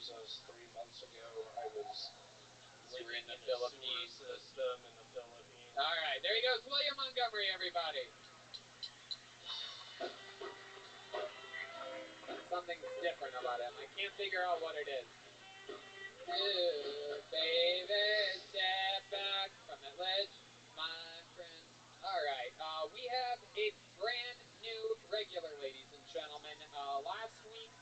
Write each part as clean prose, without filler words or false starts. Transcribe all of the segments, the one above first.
Jesus, 3 months ago, I was You were in the a Philippines. sewer system in the Philippines. All right, there he goes, William Montgomery, everybody. Something's different about him. I can't figure out what it is. Ooh, baby, step back from that ledge, my friend. All right, we have a brand new regular, ladies and gentlemen. Last week,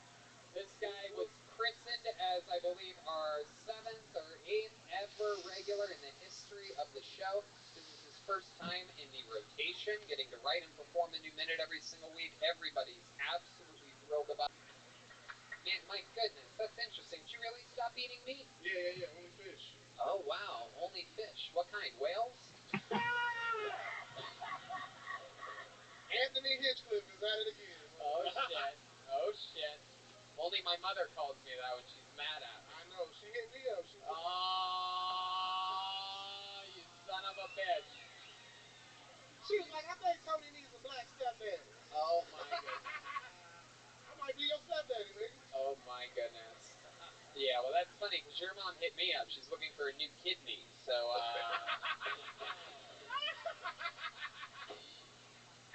this guy was christened as, I believe, our 7th or 8th ever regular in the history of the show. This is his first time in the rotation, getting to write and perform a new minute every single week. Everybody's absolutely thrilled about it. Man, my goodness, that's interesting. Did you really stop eating meat? Yeah, only fish. Oh, wow, only fish. What kind, whales? Anthony Hinchcliffe is at it again. Oh, shit. Oh, shit. Only my mother calls me that when she's mad at me. I know, she hit me up. Oh, you son of a bitch. She was like, I think Tony needs a black stepdaddy. Oh, my goodness. I might be your stepdaddy, nigga. Oh, my goodness. Yeah, well, that's funny, because your mom hit me up. She's looking for a new kidney, so,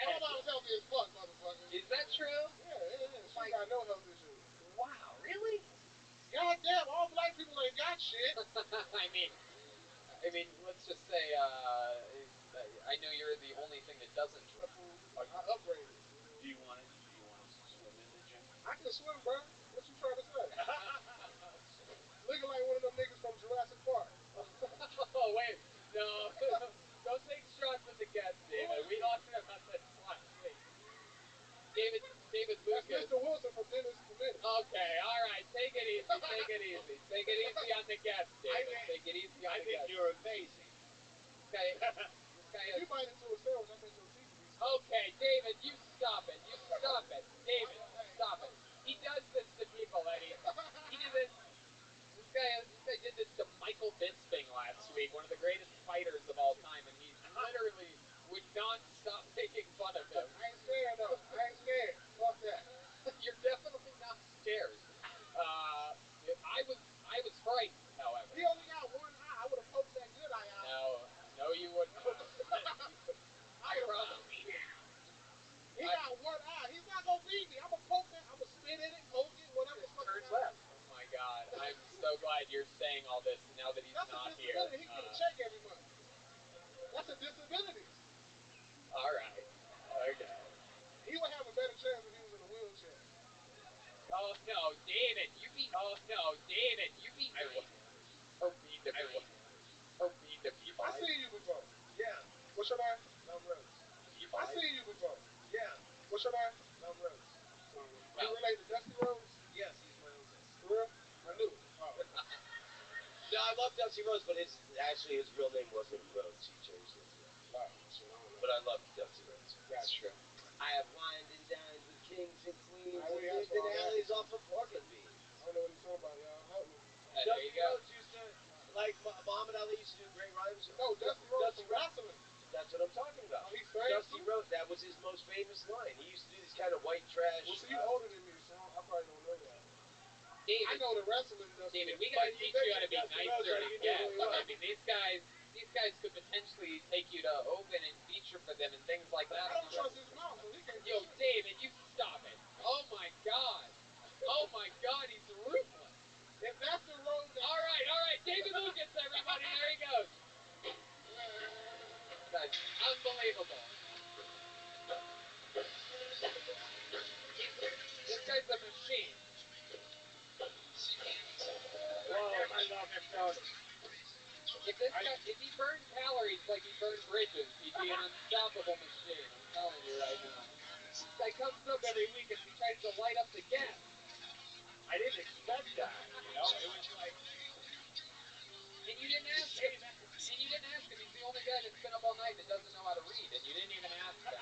My mom's healthy as fuck, motherfucker. Is that true? Yeah. She got no health issues. Wow, really? God damn, all black people ain't got shit. I mean, let's just say, I know you're the only thing that doesn't drink. I upgraded. Do you want to swim in the gym? I can swim, bro. What you trying to say? Looking like one of them niggas from Jurassic Park. Oh, wait. No. Don't take shots at the guest, David. We talked about this last week. David Lucas. That's Mr. Wilson from Dennis the Menace. Okay, all right. Take it easy. Take it easy. Take it easy on the guest, David. Take it easy on the guest. I think you're amazing. Okay. This guy if you bite into a sandwich, I bet your teeth will be stuck. Okay, David, you stop it. You stop it. David, stop it. He does this to people, Eddie. He did this. This guy did this to Michael Bisping last week, one of the greatest fighters of all time, and he literally would not stop making fun of him. I ain't scared, though. I ain't scared. Fuck that. You're definitely not scared. I was frightened, however. He only got one eye. I would have poked that good eye out. No, you wouldn't. I promise. He got one eye. He's not gonna beat me. I'm gonna poke that. I'm gonna spit in it, poke it, whatever the fuck. Turn left. Oh my God! I'm so glad you're saying all this now that he's That's not a here. disability. He can get a check every month. That's a disability. All right. Okay. He would have a better chance if he was in a wheelchair. Oh no, David, you be. Oh no, David, you be. I will. Or read the people. Or read the people. I seen you before. Yeah. What's your name? Love Rose. I seen you before. Yeah. What's your name? Love Rose. You relate to Dusty Rose? Yes, he's my uncle. For real? I knew it. Oh. No, I love Dusty Rose, but his real name wasn't Rose. He changed it. Oh, shit, I don't know. But I love Dusty Rose. That's true. I have wined and dined with kings and queens I and lived in alleys off of pork and beans. I don't know what he's talking about, y'all. Help me. There you go. Rhodes used to, like Muhammad Ali used to do great rhymes. No, Dusty Rhodes was wrestling. That's what I'm talking about. Oh, he sang Dusty too? Rhodes, that was his most famous line. He used to do this kind of white trash. Well, see, you older than me, so I probably don't know that. David, I know the wrestling Dusty. David, we gotta teach you how to be Dusty nicer Rhodes, to you guests. know I mean, these guys could potentially take you to open and feature for them and things like that. I don't trust his mouth, so he can't. Yo, David, you stop it. Oh my God. Oh my God, he's ruthless. If that's the road that... All right, David Lucas, everybody, there he goes. That's unbelievable. This guy's a machine. Whoa, I love him, Tony. If he burned calories like he burned bridges, he'd be an unstoppable machine. I'm telling you right now. This guy comes up every week and he tries to light up the gas. I didn't expect that, you know? It was like... And you didn't ask him. He's the only guy that's been up all night that doesn't know how to read, and you didn't even ask him.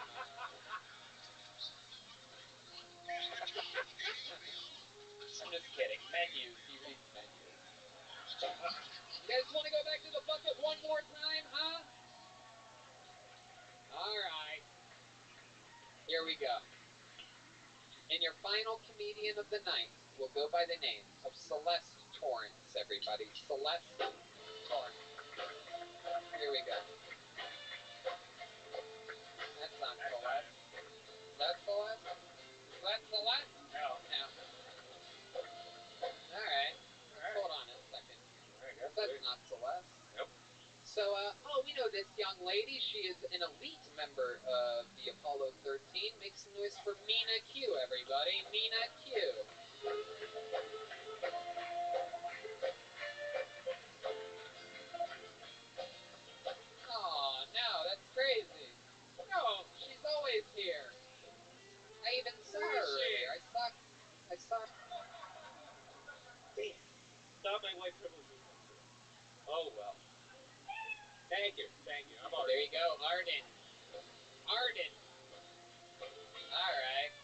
I'm just kidding. Menus. He reads menus. You guys want to go back to the bucket one more time, huh? All right. Here we go. And your final comedian of the night will go by the name of Celeste Torrance, everybody. Celeste Torrance. Here we go. That's not Celeste. Is that Celeste? Is that Celeste? No. No. Alright. Hold on a second. That's not Celeste. Nope. So, we know this young lady. She is an elite member of the Apollo 13. Make some noise for Mina Q, everybody. Mina Q. Oh, no, that's crazy. No, she's always here. I even saw her earlier. I saw her. Thought my white privilege would come through. Oh well. Thank you. I'm Oh, there you go, Arden. Arden. Alright.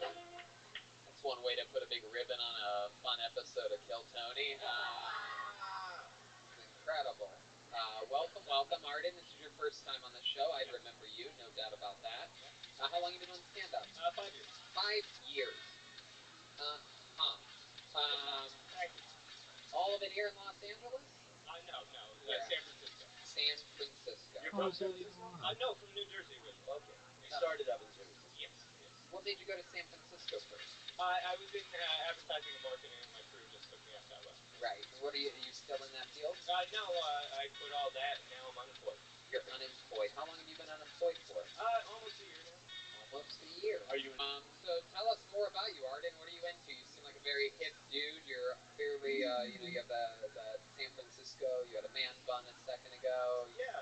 That's one way to put a big ribbon on a fun episode of Kill Tony. It's incredible. Welcome, Arden. This is your first time on the show. I remember you, no doubt about that. How long have you been doing stand-up? 5 years. 5 years. Thank you. All of it here in Los Angeles? No. Where? San Francisco. San Francisco. You're from San Francisco? No, from New Jersey originally. Okay. You started up in San Francisco. Yes. What made you go to San Francisco first? I was in advertising and marketing, and my career just took me out that way. Right. What are you still in that field? No, I quit all that, and now I'm unemployed. You're unemployed. How long have you been unemployed for? Almost a year now. Almost a year. Are you? So tell us more about you, Arden. What are you into? You seem like a very hip dude. You're clearly, you have the San Francisco. You had a man bun a second ago. Yeah.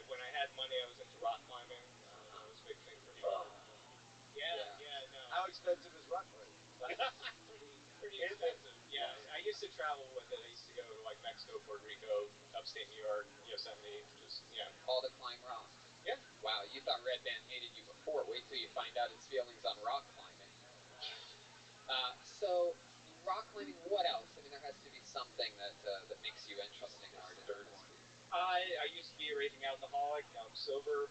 When I had money, I was into rock climbing. That was a big thing for me. Yeah. No. How expensive is rock climbing? Pretty expensive. Yeah. I used to travel with it. I used to go to like Mexico, Puerto Rico, upstate New York, Yosemite, just All to climb rock. Yeah. Wow, you thought Red Band hated you before. Wait till you find out his feelings on rock climbing. So, rock climbing, what else? I mean, there has to be something that makes you interesting, Arden. I used to be a raging alcoholic. Now I'm sober.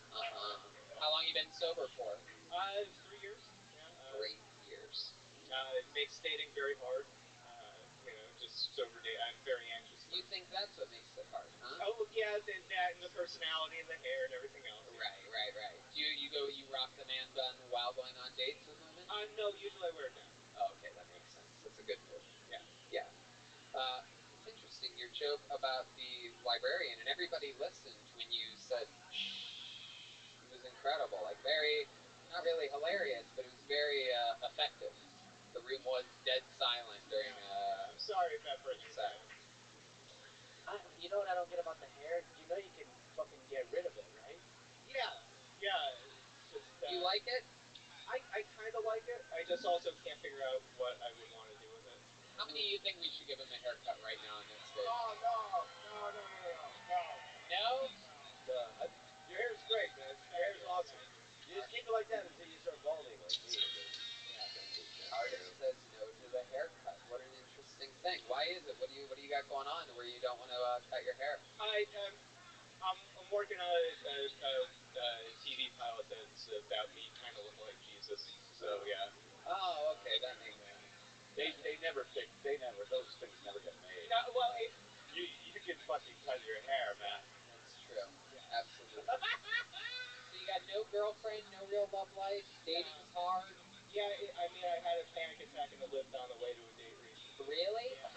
How long you been sober for? 3 years. 3 years. It makes dating very hard. Just sober day. I'm very anxious. You think that's what makes it hard, huh? Oh yeah, that and the personality and the hair and everything else. Right. Do you rock the man bun while going on dates with women? No, usually I wear it down. Oh, okay, that makes sense. That's a good move. Yeah. It's interesting, your joke about the librarian, and everybody listened when you said shh. It was incredible. Like, very, not really hilarious, but it was very effective. The room was dead silent during. I'm sorry if that breaks your Sorry. You know what I don't get about the hair? You know you can fucking get rid of it, right? Yeah. It's just. You like it? I kind of like it. I just also can't figure out what I would want to do with it. How many do you think we should give him a haircut right now on this stage? Oh no. No? Your hair's great, man. Your hair's awesome. You just keep it like that until you start balding like me. Arden says no to the haircut. What an interesting thing. Why is it? What do you got going on where you don't want to cut your hair? I'm working on a TV pilot that's about me kind of looking like Jesus. So yeah. Oh, okay, that makes sense. Those things never get made. No, well, You can fucking cut your hair, man. That's true. Absolutely. So you got no girlfriend, no real love life, dating's hard. yeah, I had a panic attack in the lift on the way to a date recently. Really? Yeah.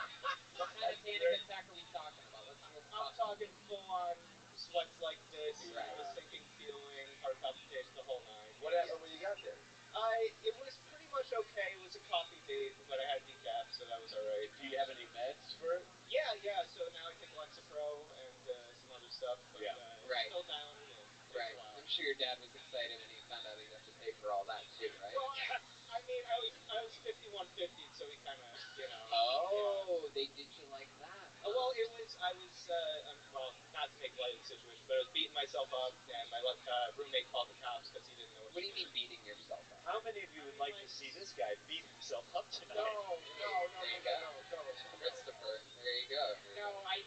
What kind of panic attack are we talking about? Let's I'm talk. talking full on sweats like this, Right. a sinking feeling, heart palpitations, the whole nine. What happened when you got there? It was pretty much okay. It was a coffee date, but I had decaf, so that was all right. Do you have any meds for it? Yeah. So now I take Lexapro and some other stuff, but Right. still dialing it in. Right. I'm sure your dad was excited when he found out he'd have to pay for all that too, right? Well, I was 5150, so he kind of, Oh, they did you like that? Huh? Well, I was, well, not to make light of the situation, but I was beating myself up, and my roommate called the cops because he didn't know What do you mean beating yourself up? How many of you would like to see this guy beat himself up tonight? No. Christopher, there you go. No, I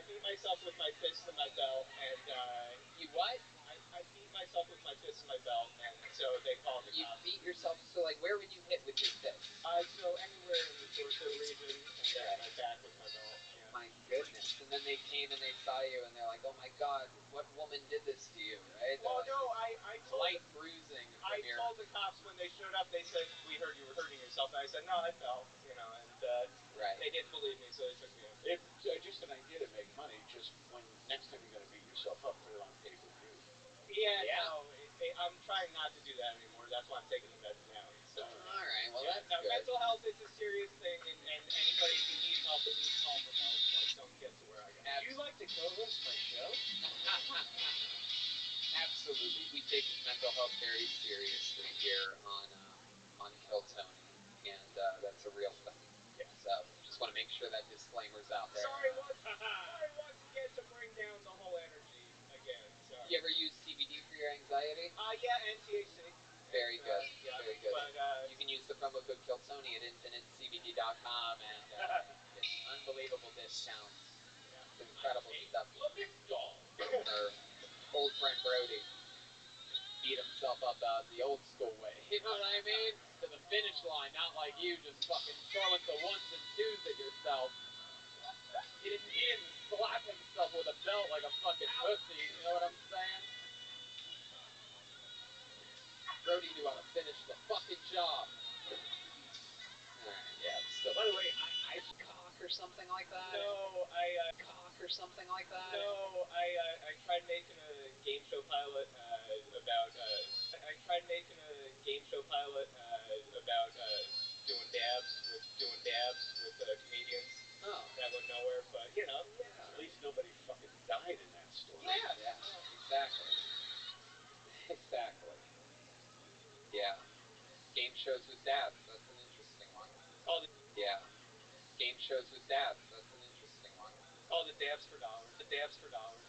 beat myself with my fist and my belt, and You what? I beat myself with my fist and my belt, and so they called the You cops. beat yourself, so like where would you hit with your fist? So woman did this to you, right? Well, no, I told light bruising from I told the cops when they showed up. They said, "We heard you were hurting yourself." And I said, "No, I fell." You know, and right. they didn't believe me, so they took me in. It's just an idea to make money. Just when next time you're going to beat yourself up, put it on pay-per-view. Yeah. No, I'm trying not to do that anymore. That's why I'm taking the meds now. So, all right, well, yeah, that's no, good. mental health is a serious thing, and anybody who needs help needs help with help. Like, don't get to where I got. Would you like to co-host my show? Absolutely, we take mental health very seriously here on Kill Tony, and that's a real thing. Yeah. So just want to make sure that disclaimer's out there. Sorry once again to bring down the whole energy again. Sorry. You ever use CBD for your anxiety? Yeah, and THC. Very good. Yeah, very good. But you can use the promo code KillTony at InfiniteCBD.com and get unbelievable discounts. It's incredible stuff. Our old friend Brody beat himself up the old school way. You know what I mean? To the finish line, not like you just fucking throwing the ones and twos at yourself. He didn't slap himself with a belt like a fucking pussy. You know what I'm saying? Brody knew how to finish the fucking job. Alright, yeah. So, by the way, I cock or something like that? No, Cock or something like that? No, I tried making a game show pilot about I tried making a game show pilot about doing dabs with comedians. Oh. That went nowhere, but you know. At least nobody fucking died in that story. Yeah, exactly. Exactly. Yeah. Game shows with dabs, that's an interesting one. Yeah. Game shows with dabs, that's an interesting one. Called it Dabs for Dollars. Dabs for Dollars.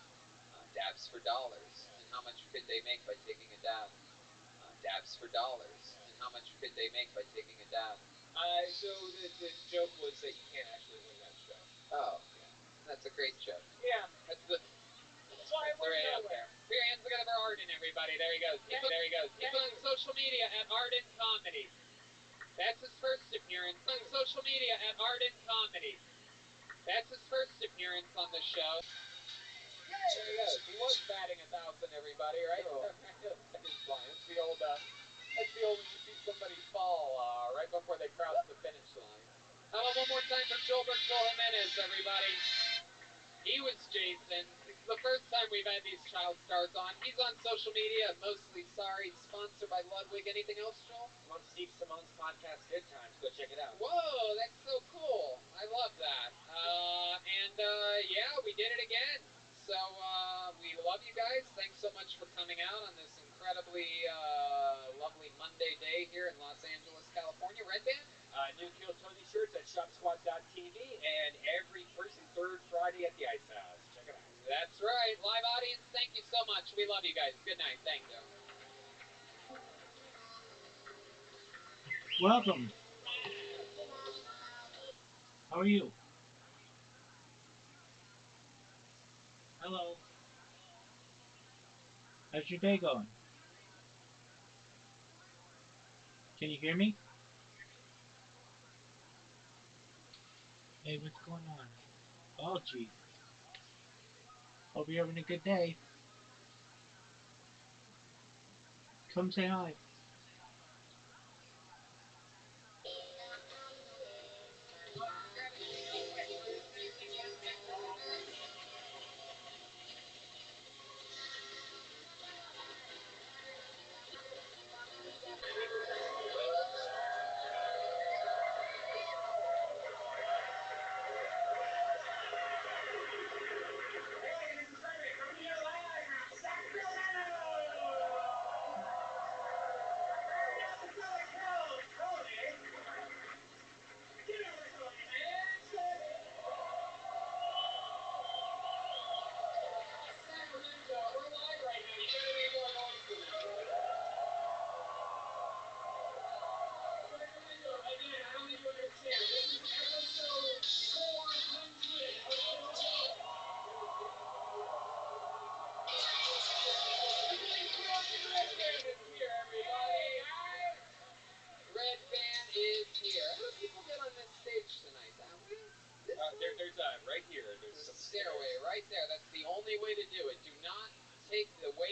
Dabs for dollars. And how much could they make by taking a dab? Dabs for dollars. And how much could they make by taking a dab? So the joke was that you can't actually win that show. Oh, yeah. That's a great joke. Yeah. That's why it went nowhere. Put your hands together for Arden, everybody. There he goes. There he goes. He's on social media at Arden Comedy. That's his first appearance on social media at Arden Comedy. That's his first appearance on the show. There he goes. He was batting 1,000, everybody, right? Oh. That's the old when you see somebody fall right before they cross the finish line. How about one more time for Gilberto Jimenez, everybody? He was Jason. This is the first time we've had these child stars on. He's on social media, Mostly Sorry, sponsored by Ludwig. Anything else, Joel? I'm on Steve Simone's podcast, Good Times. Go check it out. Whoa, that's so cool. I love that. Yeah, we did it again. So, we love you guys. Thanks so much for coming out on this incredibly lovely Monday day here in Los Angeles, California. Red Band? New Kill Tony shirts at ShopSquad.tv and every first and third Friday at the Ice House. Check it out. That's right. Live audience, thank you so much. We love you guys. Good night. Thank you. Welcome. How are you? Hello. How's your day going? Can you hear me? Hey, what's going on? Oh, gee. Hope you're having a good day. Come say hi.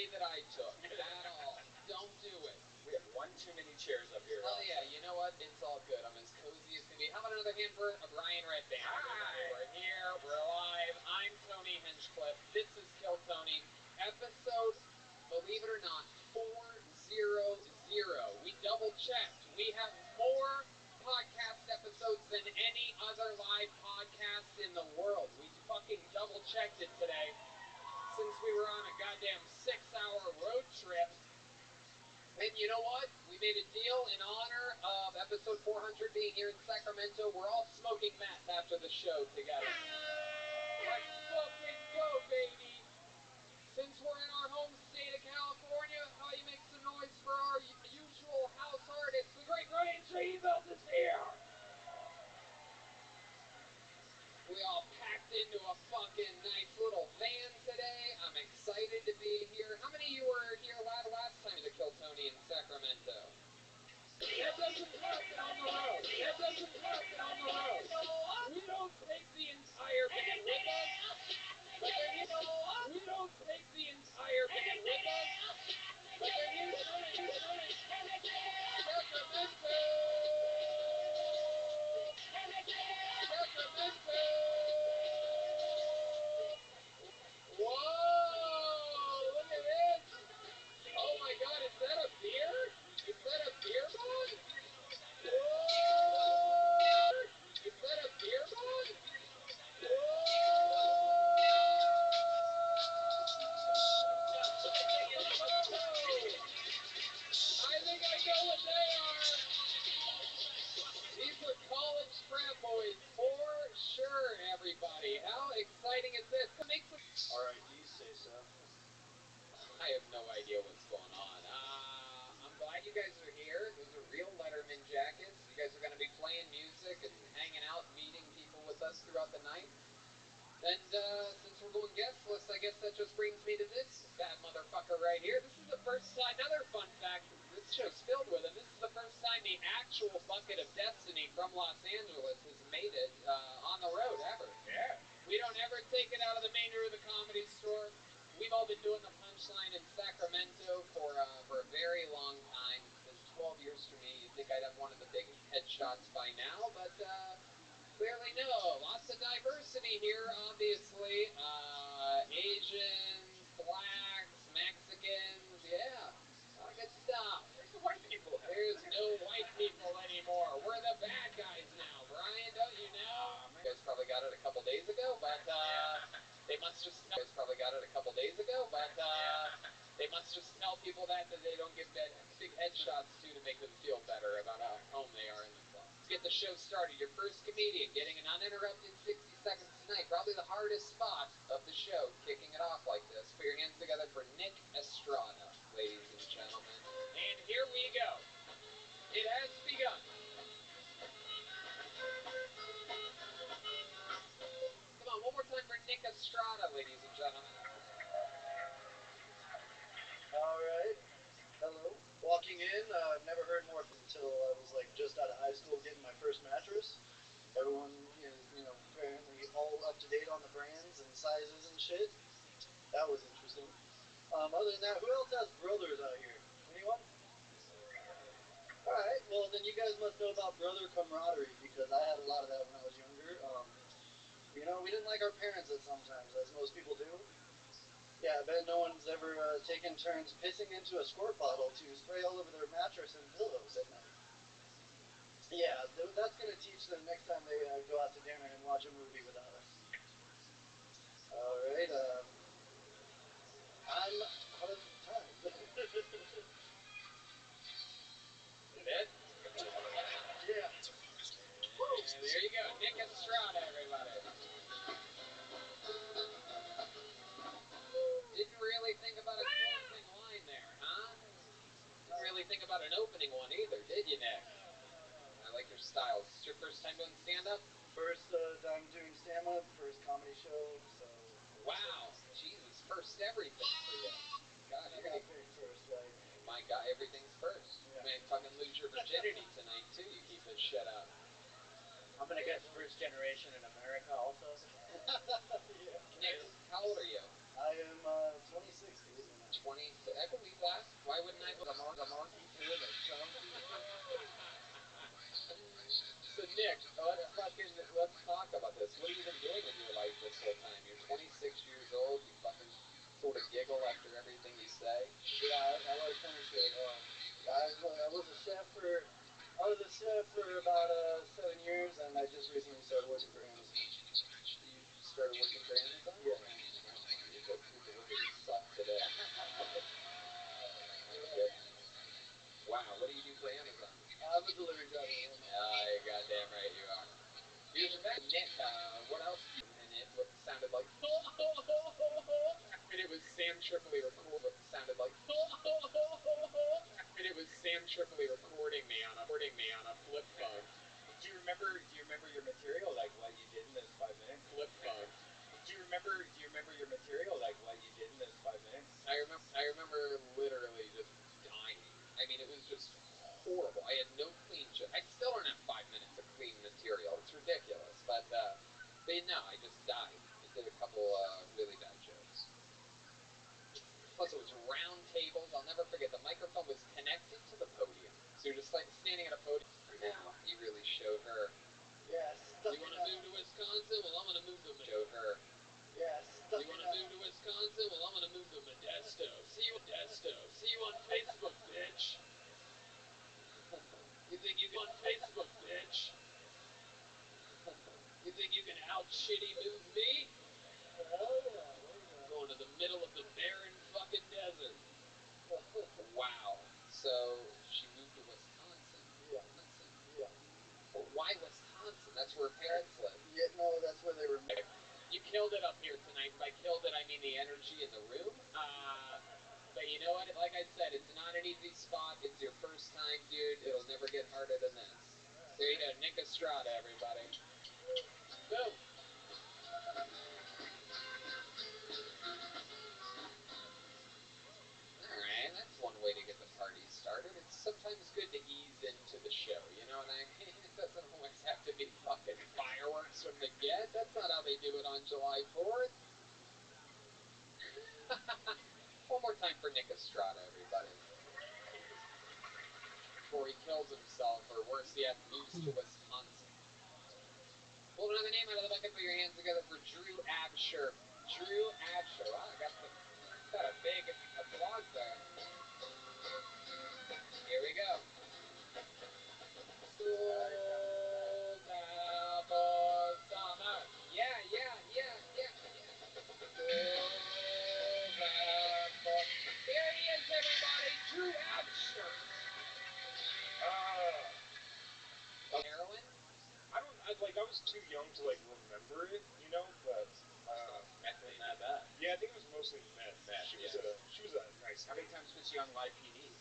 way that I took at all. Don't do it. We have one too many chairs up here. Oh yeah, you know what? It's all good. I'm as cozy as can be. How about another hand for Brian Redband? Hi. We're here. We're live. I'm Tony Hinchcliffe. This is Kill Tony. Episode, believe it or not, 400. We double checked. We have more podcast episodes than any other live podcast in the world. We fucking double checked it today. Since we were on a goddamn 6-hour road trip. And you know what? We made a deal in honor of episode 400 being here in Sacramento. We're all smoking meth after the show together. Let's fucking go, baby! Since we're in our home state of California, how you make some noise for our usual house artist, the great Ryan Treeville is here! We all packed into a fucking nice little van today. I'm excited to be here. How many of you were here last time to Kill Tony in Sacramento? That doesn't happen on the road. That doesn't happen on the road. We don't take the entire band with us. But then we don't take the entire band with us. But then Sacramento. Whoa! Look at this! Oh my God, is that a beer? Is that a beer bong? Whoa! Is that a beer bong? I think I know what they are. These are college frat boys for sure, everybody. How exciting is this? RID say so. I have no idea what's going on. I'm glad you guys are here. Those are real Letterman jackets. You guys are going to be playing music and hanging out, meeting people with us throughout the night. And since we're going guestless, I guess that just brings me to this bad motherfucker right here. This is the first time, another fun fact this show's filled with, and this is the first time the actual Bucket of Destiny from Los Angeles has made it on the road ever. Yeah. We don't ever take it out of the main room of the Comedy Store. We've all been doing the Punchline in Sacramento for a very long time. It's 12 years for me. You'd think I'd have one of the big headshots by now, but clearly no. Lots of diversity here, obviously. Asians, blacks, Mexicans, yeah. A lot of good stuff. Where's the white people at? There's no white people anymore. We're the bad guys now. Brian, don't you know? You guys probably got it a couple days ago, but they must just tell. You guys probably got it a couple days ago, but they must just tell people that they don't give big headshots to make them feel better about how at home they are in the club. Let's get the show started. Your first comedian getting an uninterrupted 60 seconds tonight. Probably the hardest spot of the show, kicking it off like this. Put your hands together for Nick Estrada, ladies and gentlemen. And here we go. It has begun. Come on, one more time for Nick Estrada, ladies and gentlemen. All right. Hello. Walking in, never heard more until I was like just out of high school getting my first mattress. Everyone is, apparently all up to date on the brands and sizes and shit. That was interesting. Other than that, who else has brothers out here? Anyone? All right. Well, then you guys must know about brother camaraderie because I had a lot of that when I was younger. We didn't like our parents at sometimes, as most people do. Yeah, I bet no one's ever taken turns pissing into a squirt bottle to spray all over their mattress and pillows at night. Yeah, that's going to teach them next time they go out to dinner and watch a movie without us. All right, I'm out of time. Ed? Yeah. And there you go, Nick Estrada, everybody. Didn't really think about a closing line there, huh? Didn't really think about an opening one either, did you, Nick? I like your style. Is this your first time doing stand-up? First time doing stand-up, first comedy show, so... Wow, Jesus, first everything for you. God, I got picked first, right? My God, everything's first. Yeah. You may fucking lose your virginity tonight, too. You keep this shit up. I'm gonna guess first generation in America also. Yeah. Nick, how old are you? I am 26, believe it or not. 26. this. What have you been doing with your life this whole time? You're 26 years old. You fucking sort of giggle after everything you say. Yeah, I like funny shit. I was a chef for about 7 years, and I just recently started working for Amazon. You started working for Amazon? Yeah. Your deliveries suck today. Wow, what do you do for Amazon? I'm a delivery driver. You're goddamn right you are. Here's your back. Nick, what else do you and it sounded like and it was Sam Tripoli sounded like and it was Sam Tripoli recording me on a flip phone. Do you remember your material, like what you did in those 5 minutes? Flip phone. Do you remember your material, like what you did in those 5 minutes? I remember literally just dying. I mean, it was just horrible. I had no clean jokes. I still don't have 5 minutes of clean material. It's ridiculous. But no, I just died. I did a couple really bad jokes. Plus, it was round tables. I'll never forget. The microphone was connected to the podium. So you're just like standing at a podium. Now, you really showed her. Yes. You want to move to Wisconsin? Well, I'm going to move to Showed her. Yes. You want to move to Wisconsin? Well, I'm going to move to Modesto. See you on Facebook, bitch. You think you can on Facebook, bitch? You think you can out-shitty move me? Oh, yeah. Going to the middle of the barren fucking desert. Wow. So, she moved to Wisconsin. Yeah. Yeah. Well, why Wisconsin? That's where her parents live. Yeah, no, that's where they were. You killed it up here tonight. By killed it, I mean the energy in the room. But you know what? Like I said, it's not an easy spot. It's your first time, dude. It'll never get harder than this. There you go. Nick Estrada, everybody. Boom. Alright, that's one way to get the party started. It's sometimes good to ease into the show, you know what I mean? It doesn't always have to be fucking fireworks from the get. That's not how they do it on July 4th. One more time for Nick Estrada, everybody. Before he kills himself, or worse yet, moves to Wisconsin. Hold another name out of the bucket, put your hands together for Drew Absher. Drew Absher. Wow, I got a big applause there. Here we go. Old apple summer. Yeah. Old apple. Here he is, everybody. Drew Absher. Heroin? I was too young to like remember it, you know, but Meth wasn't that bad. yeah, I think it was mostly meth. She was a nice. How many times was she on live PD?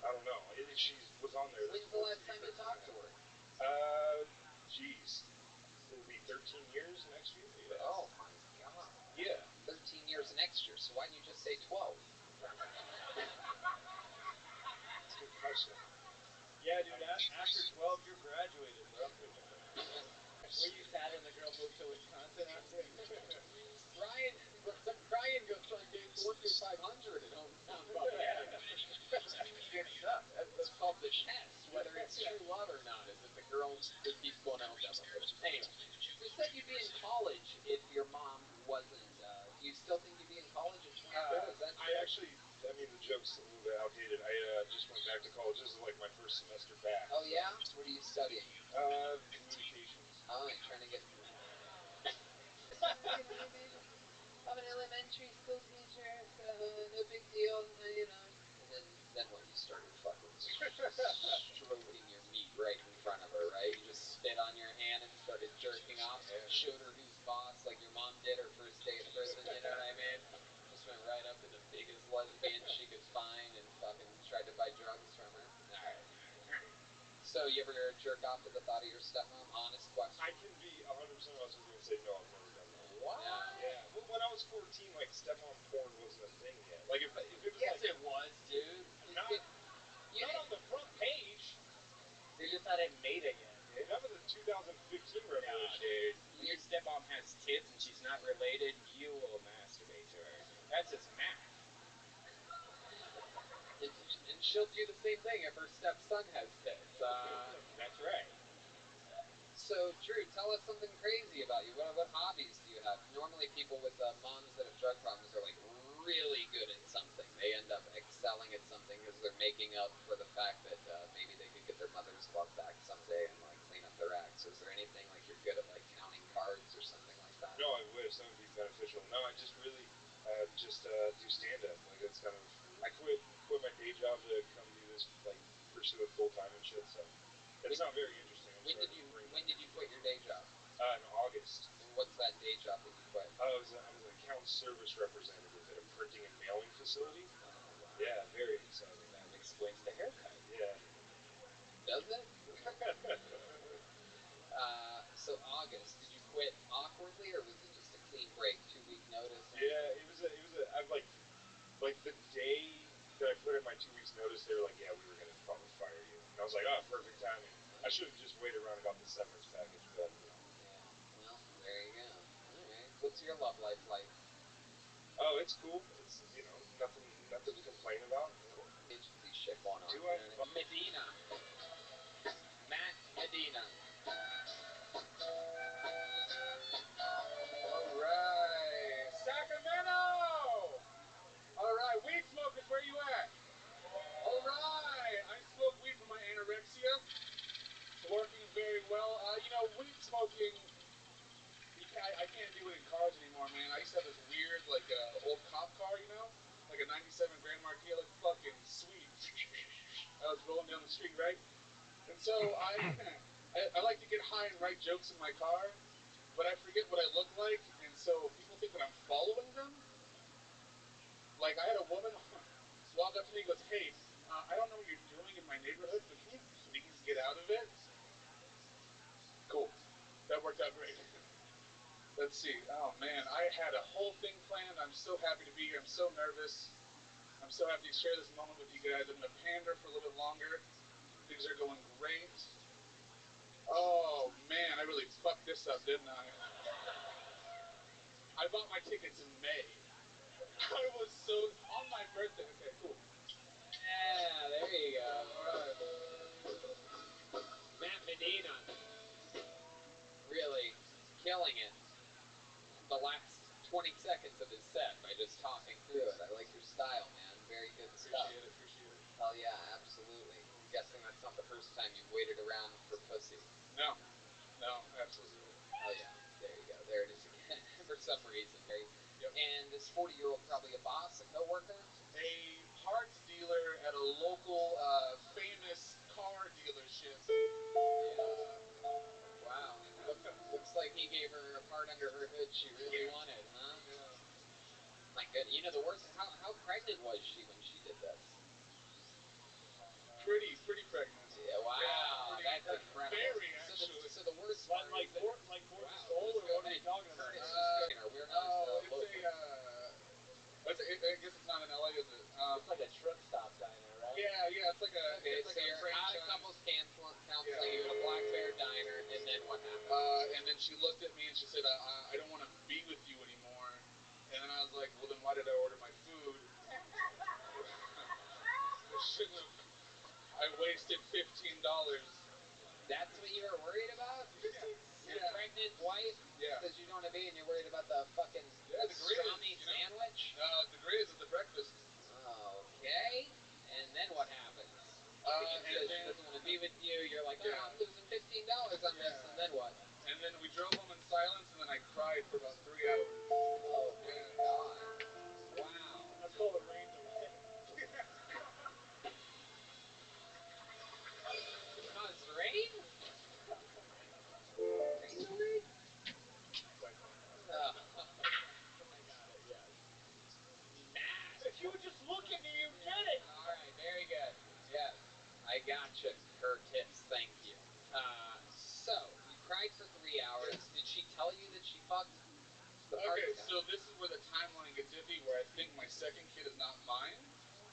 I don't know. She was on there. When's the last time you talked to her? Geez, it'll be 13 years next year. Yeah. Oh my god. Yeah. 13 years next year, so why didn't you just say 12? That's a good question. Yeah, dude, after 12, you're graduated, bro. Were you sad when the girl moved to Wisconsin after? Brian goes on days 1 through 500 at Hometown Pub. Yeah. Good stuff. That's called the test, whether it's true love or not, is if the girl that keeps going out with that motherfucker. Anyway, so you said you'd be in college if your mom wasn't. Do you still think you'd be in college at 24? Is that true? I mean, the joke's a little bit outdated. I just went back to college. This is like my first semester back. Oh, yeah? What are you studying? Communications. Oh, you're trying to get... I'm an elementary school teacher, so no big deal, you know. And then what? You started fucking stroking your meat right in front of her, right? You just spit on your hand and started jerking off. Yeah. Showed her who's boss, like your mom did her first day in prison, you know what I mean? Just went right up to the biggest lesbian she could find and fucking tried to buy drugs from her. Alright. So you ever jerk off to the thought of your stepmom? Honest question. I can be 100% honest with you and say no, I've never done that. What? Yeah. Well, when I was 14, like stepmom porn wasn't a thing yet. Like if it was Yes, like it was, dude. not on the front page. They just hadn't made it yet, dude. That was a 2015 revelation. Nah, dude. When your stepmom has tits and she's not related, you will masturbate to her. That's just math. And she'll do the same thing if her stepson has tits. That's right. So, Drew, tell us something crazy about you. What hobbies do you have? Normally, people with moms that have drug problems are like really good at something. They end up excelling at something because they're making up for the fact that maybe they could get their mother's love back someday and like clean up their acts. Is there anything like you're good at, like counting cards or something like that? No, I wish that would be beneficial. No, I just really just do stand up. Like that's kind of I quit my day job to come do this, like pursue it full time and shit. So it's not very interesting. When did you quit your day job? In August. What's that day job that you quit? I was an account service representative at a printing and mailing facility. Oh, wow. Yeah, very exciting. That explains the haircut. Yeah. Does it? So August, did you quit awkwardly or was it just a clean break, 2-week notice? Yeah, it was I'm like the day that I put in my 2 weeks notice, they were like, yeah, we were gonna probably fire you. And I was like, oh, perfect timing. I should have just waited around and got the severance package, but Yeah, well, there you go. All right. What's your love life like? oh, it's cool. It's nothing to complain about. Agency shit going on. Do I? Medina. Matt Medina. All right, Sacramento. All right, weed smokers, where you at? All right, I smoke weed for my anorexia. It's working very well. Weed smoking. I can't do it in cars anymore, man. I used to have this weird, like, old cop car, like a '97 Grand Marquis, like fucking sweet. I was rolling down the street, right? And so I like to get high and write jokes in my car, but I forget what I look like, and so people think that I'm following them. Like, I had a woman walk up to me and goes, hey, I don't know what you're doing in my neighborhood, but can you please get out of it? Cool. That worked out great. Let's see. Oh, man, I had a whole thing planned. I'm so happy to be here. I'm so nervous. I'm so happy to share this moment with you guys. I'm going to pander for a little bit longer. Things are going great. Oh, man, I really fucked this up, didn't I? I bought my tickets in May. I was so... on my birthday. Okay, cool. Yeah, there you go. Right. Matt Medina. Really killing it. The last 20 seconds of his set by just talking through it. I like your style, man. Very good stuff. Appreciate it. Hell yeah, absolutely. I'm guessing that's not the first time you've waited around for pussy. No, absolutely. Oh yeah, there you go. There it is again. For some reason. Yep. And this 40-year-old probably a boss, a coworker? A parts dealer at a local famous car dealership. Wow. Looks like he gave her a part under her hood she really wanted, huh? Yeah. My goodness. You know the worst, how pregnant was she when she did this? Pretty pregnant. Yeah, wow, that's incredible. Very, actually. So the worst part Like is that... four months old, or what are we talking about? Curtis, we're not It's local. I guess it's not in LA, is it? It's like a truck stop diner, right? Yeah, it's like a Okay, it's like so a you're out of franchise. couples counseling, Yeah. you go to Black Bear Diner, and then what happened? And then she looked at me and she said, I don't want to be with you anymore. And then I was like, well, then why did I order my food? I shouldn't have. I wasted $15. That's what you were worried about? Your Yeah. pregnant wife Yeah. says you don't want to be, and you're worried about the fucking Yeah, the greatest, pastrami sandwich? The greatest is the breakfast. Okay. And then what happens? She doesn't want to be with you. You're like, oh, I'm losing $15 on this. And then what? And then we drove home in silence, and then I cried for about 3 hours. Oh, my God. Wow. Let's call it rain delay. Caused rain? Rain delay? Oh, I got it, yes. Matt. If you would just look at me, you'd get it. All right, very good. Yes, I gotcha, Curtis. Thank you. So, you cried for 3 hours. Did she tell you that she fucked the party Okay, guy? so this is where the timeline gets iffy, where I think my second kid is not mine.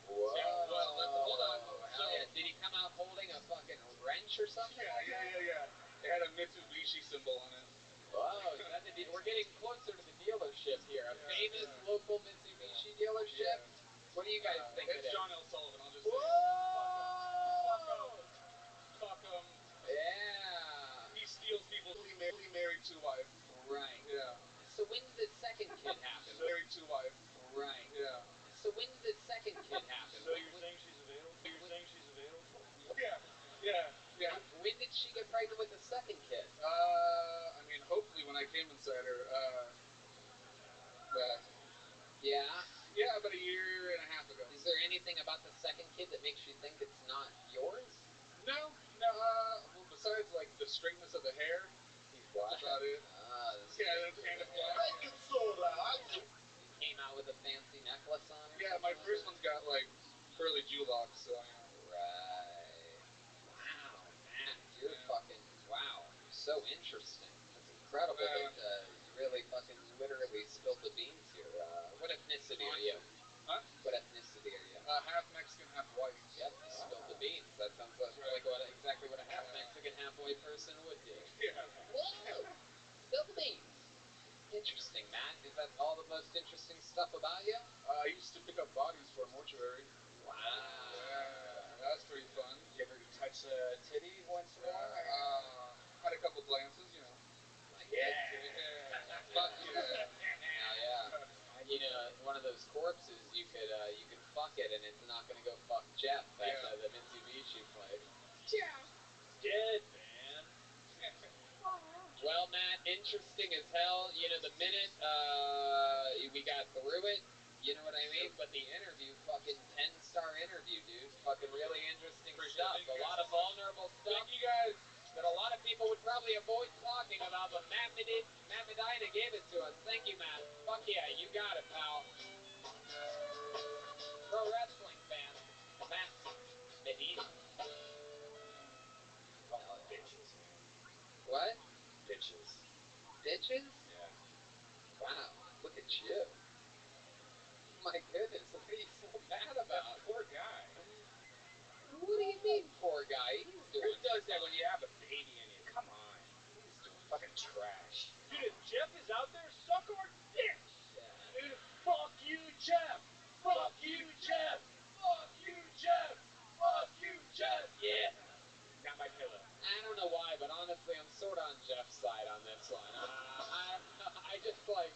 Whoa. Yeah, well, hold on. Hell yeah. Did he come out holding a fucking wrench or something? Yeah. It had a Mitsubishi symbol on it. Whoa, is that we're getting closer to the dealership here. A famous local Mitsubishi dealership? What do you guys think it It's is? John L. Sullivan, I'll just say. Whoa! Fuck him. Yeah. He steals people's married to wife. Right. Yeah. So when did the second kid happen? Married to wife. Right. Yeah. So when did the second kid happen? So you're saying she's available? Yeah. Yeah. Yeah. When did she get pregnant with the second kid? I mean, hopefully when I came inside her, Yeah. yeah, about a year and a half ago. Is there anything about the second kid that makes you think it's not yours? No, well, besides like the straightness of the hair, that's about it. Yeah, that's kind of black. Came out with a fancy necklace on or Yeah, something my like first that? one's got like curly Jew-locks, so yeah. Right. Wow, Matt, you're Yeah. fucking, wow, so interesting. That's incredible that you really fucking literally spilled the beans here. What ethnicity are you? Huh? What ethnicity are you? Half Mexican, half white. Yep, you spilled the beans. That sounds like exactly what a half Mexican, half white person would do. Yeah. Whoa! Spill the beans. Interesting, Matt. Is that all the most interesting stuff about you? I used to pick up bodies for a mortuary. Wow. Yeah, that's pretty fun. You ever touch a titty once in a while? Had a couple glances, you know. Yeah. Fuck yeah. You know, one of those corpses, you could fuck it, and it's not gonna go fuck Jeff at the Mitsubishi place. Yeah. Dead, man. Well, Matt, interesting as hell. You know, the minute we got through it, you know what I mean? But the interview, fucking 10-star interview, dude. Fucking really interesting stuff. A lot of vulnerable stuff. Thank you guys. That a lot of people would probably avoid talking about, but Matt Medina gave it to us. Thank you, Matt. Fuck yeah, you got it, pal. Pro wrestling fan, Matt Medina. Call them bitches, man. What? Bitches. Bitches? Yeah. Wow, look at you. Oh my goodness, what are you so mad That about? poor guy. What do you mean, poor guy? He's Who doing does that when you have a baby in you? Come on. He's doing Fucking trash. Dude, if Jeff is out there, suck our dicks. Yeah. Fuck you, Jeff. Fuck you, Jeff. Fuck you, Jeff. Fuck you, Jeff. Yeah. Got my pillow. I don't know why, but honestly, I'm sort of on Jeff's side on this one. I just like,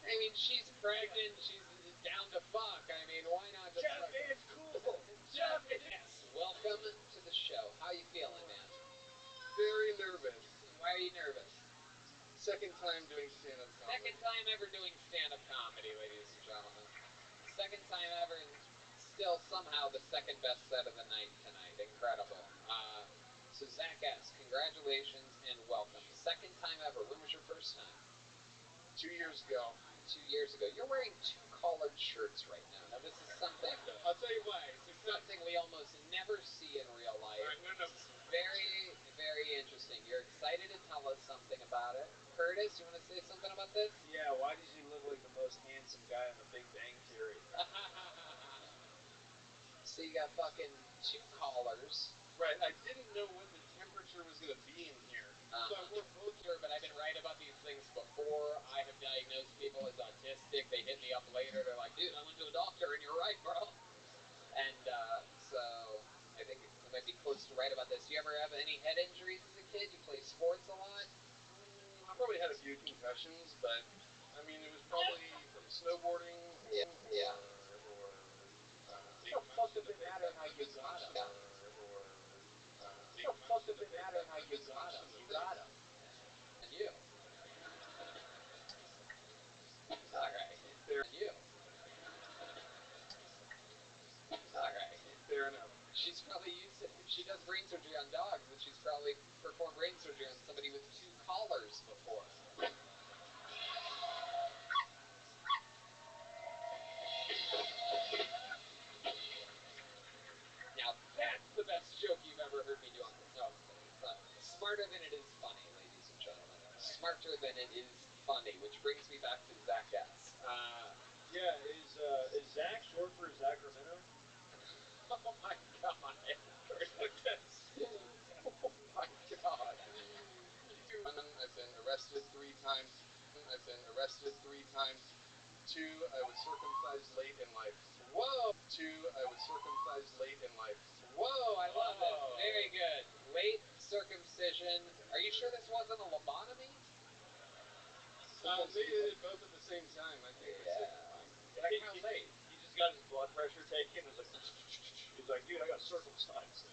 I mean, she's pregnant, she's down to fuck. I mean, why not just Jeff is cool. Jeff is. Welcome to the show. How you feeling, man? Very nervous. Why are you nervous? Second time doing stand-up comedy. Second time ever doing stand-up comedy, ladies and gentlemen. Second time ever, and still somehow the second best set of the night tonight. Incredible. So Zach S., congratulations and welcome. Second time ever. When was your first time? 2 years ago. 2 years ago. You're wearing 2 collared shirts right now. Now this is something. I'll tell you why. Something we almost never see in real life. No. Very, very interesting. You're excited to tell us something about it. Curtis, you want to say something about this? Yeah, why does he look like the most handsome guy on the Big Bang Theory? So you got fucking 2 collars. Right, I didn't know what the temperature was going to be in here. So I wore both here, but I've been right about these things before. I have diagnosed people as autistic. They hit me up later. They're like, dude, I went to a doctor, and you're right, bro. And so I think I might be close to right about this. You ever have any head injuries as a kid? You play sports a lot? I probably had a few concussions, but I mean, it was probably from snowboarding Yeah. or The fuck does it matter how you got him? The fuck does it matter how you got him? You got him. And you? All right. And you? All right. Fair enough. She's probably used it. If she does brain surgery on dogs, then she's probably performed brain surgery on somebody with 2 collars before. Now that's the best joke you've ever heard me do on this. No, I'm kidding. It's not. Smarter than it is funny, ladies and gentlemen. Smarter than it is funny, which brings me back to Zach S. Yeah, is Zach short for Sacramento? Oh my god. Oh my god. I've been arrested 3 times. 2, I was circumcised late in life. Whoa. 2, I was circumcised late in life. Whoa, I love it. Very good. Late circumcision. Are you sure this wasn't a lobotomy? They did it both at the same time. I think that's it. That counts 8. He just got his blood pressure taken. It was like, he's like, dude, I got circumcised.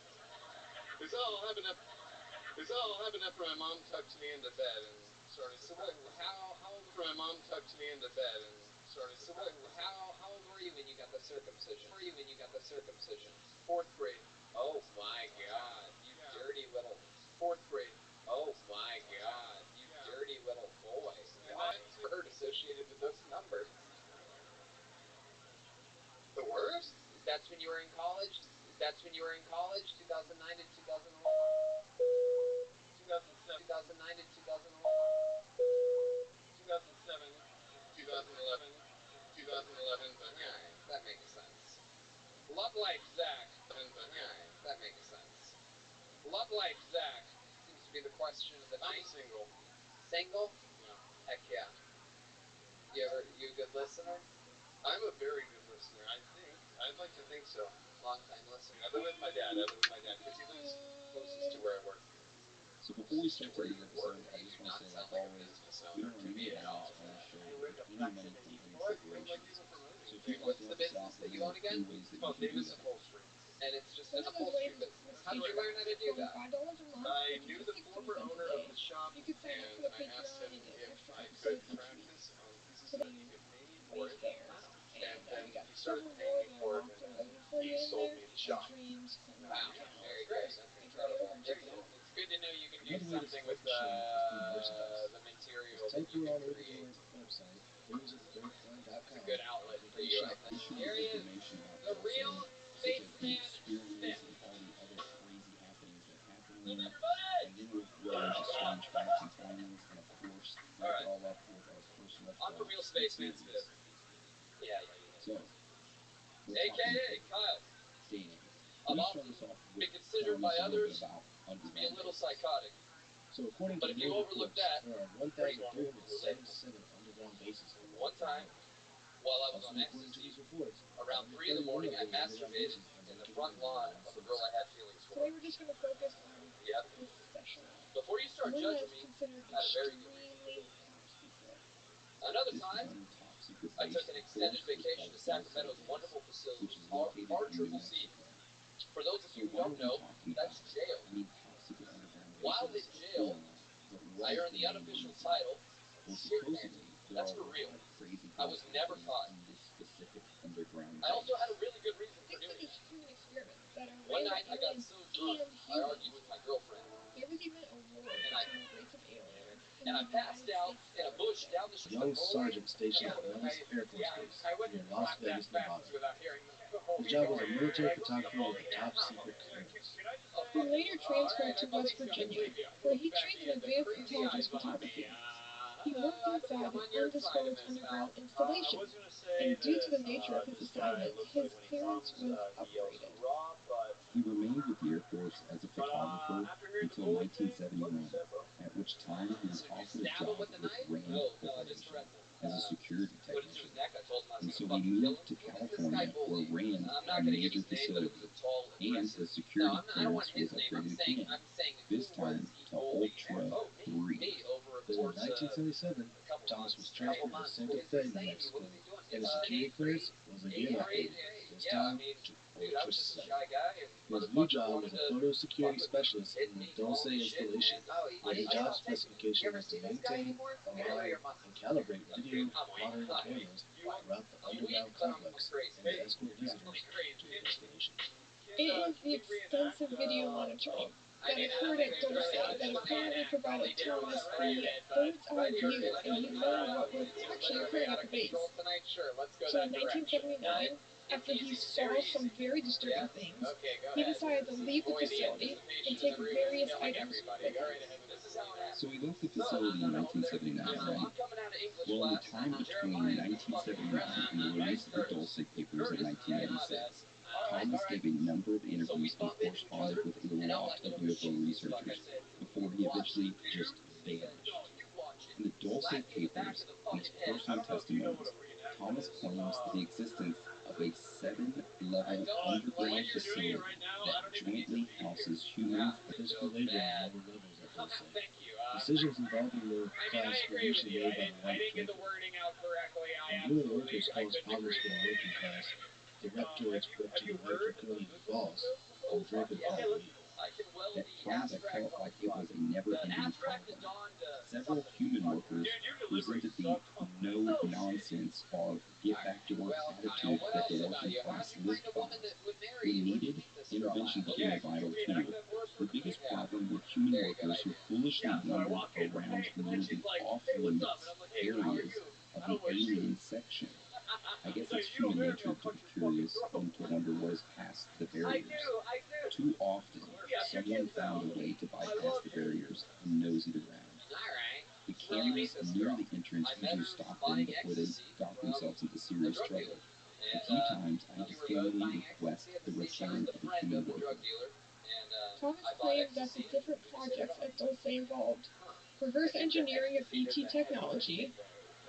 This all happened after my mom tucked me into bed and started. So how old After my mom tucked me into bed and started. how old were you when you got the circumcision? Fourth grade. Oh my God, you dirty little. Fourth grade. Oh my God, you dirty little boy. God, word associated with those numbers. The worst? That's when you were in college? 2009 to 2011? 2007. 2009 to 2011? 2007. 2011. 2011. But Alright, that makes sense. Love life, Zach. but Alright, that makes sense. Love life, Zach. Seems to be the question of the I'm night. single. Single? Yeah. Heck yeah. You a good listener? I'm a very good listener. I think. I'd like to think so. Long time listener. I live with my dad because he lives closest to where I work. So before we start today's episode, I just want Not to say, sound like like a always, business we owner don't to remove me at all. ads on this show You were with into any money flexing from these any boys, you don't like corporations. people promoting So you. if you'd like What's to the help us business out, that you there own are again? 3 ways that It's you called can do Davis that. Upholstery. And it's just an upholstery business. How did you learn how to do that? I knew the former owner of the shop, You could sign up and for the I asked him Patreon and get if extra I episodes could each week. practice on pieces So so that then he could pay me for it. there. And then We got he started several paying more me that for are it, locked and and waiting for he you in sold there. me the My shop. dreams come Wow, true. very great. That's Try incredible. it over and check it out. It's good to know you can do Another way to something support with the show is through merchandise. the material Just that type you we're can on create. RabbiRothschild's website, or visit It's a thebearfriend.com. good outlet Click for on you, I shop. think. Issue Here with he is, information about the Dulce, real such as the spaceman experience Smith. and all the other crazy happenings that happen in What's up, there, everybody? beginning with religious strange facts and findings, and of course, wrap it all up with our personal I'm the real thoughts and spaceman theories. Smith. Yeah. So, we're talking AKA Kyle. dating. I've Let me start often us off been with considered telling by us a little bit others about to be a underground little bases. psychotic. So according But to if you known overlook reports, that, there are pretty normal, 1,377 underground bases in the One world. time, while I was Also, on according to ecstasy, these reports, around 3 in the 131 morning, of I those underground masturbated bases have in been the front converted lawn into of a cities. girl I had feelings for. Today we're just going to focus on Yep. this special one. Before you start One judging that's me, considered I had a very good reason for extremely doing it. top secret. Another This time, one top secret I base, took an of extended course, was vacation to called Dulce Sacramento's Base, wonderful which facility, is located in New R-C. Mexico. For those of So you who why don't are we know, talking that's about, jail. top secret underground While bases? in jail, But what I is earned the main unofficial reason? title of Well, shit man. supposedly, there That's are for a real. lot of crazy I things was never happening caught. in this specific underground I also base. had a really good reason for Things doing like it. human experiments that are One ran by night I got aliens so drunk, and I argued humans. with my girlfriend, There was even a war And I- between a race of aliens and I the passed United out States in a government bush there. down the street. Young sergeant stationed at Nellis Air Force Base I wouldn't near Las clap that Vegas, fast Nevada. without hearing the whole His job was a story. military Like, photographer with a yeah. top secret clearance. Can I just He say, later transferred to West Alright, Virginia, I where he back trained the in advanced crazy intelligence eyes on me. photography. He worked I inside believe I'm an on your side in undisclosed this, underground pal. I installation, was gonna say and due to that the nature of his this guy assignment, looks his like when he clearance comes, was he yells upgraded. "hurrah!" But He remained with the Air Force as a photographer after hearing the until bully thing, what 1971, you said, bro? at which time he was So did you offered a stab him job with the with knife? Rand No, I just Corporation threatened him. as a security Put it to technician. his neck. I told him I was And gonna so he fucking kill moved him. to Who is this guy California, where bullying? Rand I'm had not a gonna give major his name, but it was facility, a tall, and aggressive. the No, security I don't want clearance his was name. I'm upgraded saying again, who this was time he to bullying? Ultra Oh, 3. me over a Then in course of 1977, a couple Thomas months. was transferred to Santa What is Fe, his New name? Mexico, What is he doing? and his security clearance was again upgraded, this Yeah, I time mean, to dude, I Ultra was just a 7. shy guy, and His new motherfucker job wanted was a to photo security fuck with me, specialist hit in the me, call Dulce me shit, installation, and where the job don't take- specification was to maintain, align, and calibrate video monitoring cameras throughout the underground complex and to escort visitors to the destination. It is the extensive video monitoring that occurred at Dulce that apparently provided Thomas the bird's eye view, and he learned what was actually occurring at the base. So in 1979, after he saw some very disturbing things, he decided to leave the facility and take various items with him. So he left the facility in 1979, right? Well, in the time between 1979 and the release of the Dulce Papers in 1986, Thomas gave a number of interviews and corresponded with a lot of UFO researchers before he eventually just vanished. In the Dulce Papers and his personal testimonies, Thomas claims the existence of a 7-level underground facility that jointly houses humans. Physical labor in the lower levels at Dulce. Decisions involving the class were usually made by the white get the people. wording out correctly. When blue and workers cause problems for the working class, directorates went to the white draconian boss, the Draco Colony. At times I felt like it was a never-ending problem. Several human workers presented the no-nonsense or get-back-to-work attitude that the working class lived by. When needed, intervention became a vital tool. The biggest problem were human workers who foolishly wandered around near the off-limits areas of the alien section. I guess it's human nature to be curious and to wonder what is past the barriers. Too often, someone found a way to bypass the barriers and nosed around. The cameras near the entrance usually stopped them before they got themselves into serious trouble. A few times, I just genuinely request the return of the human worker. Thomas claimed that the different projects at Dulce involved reverse engineering of ET technology,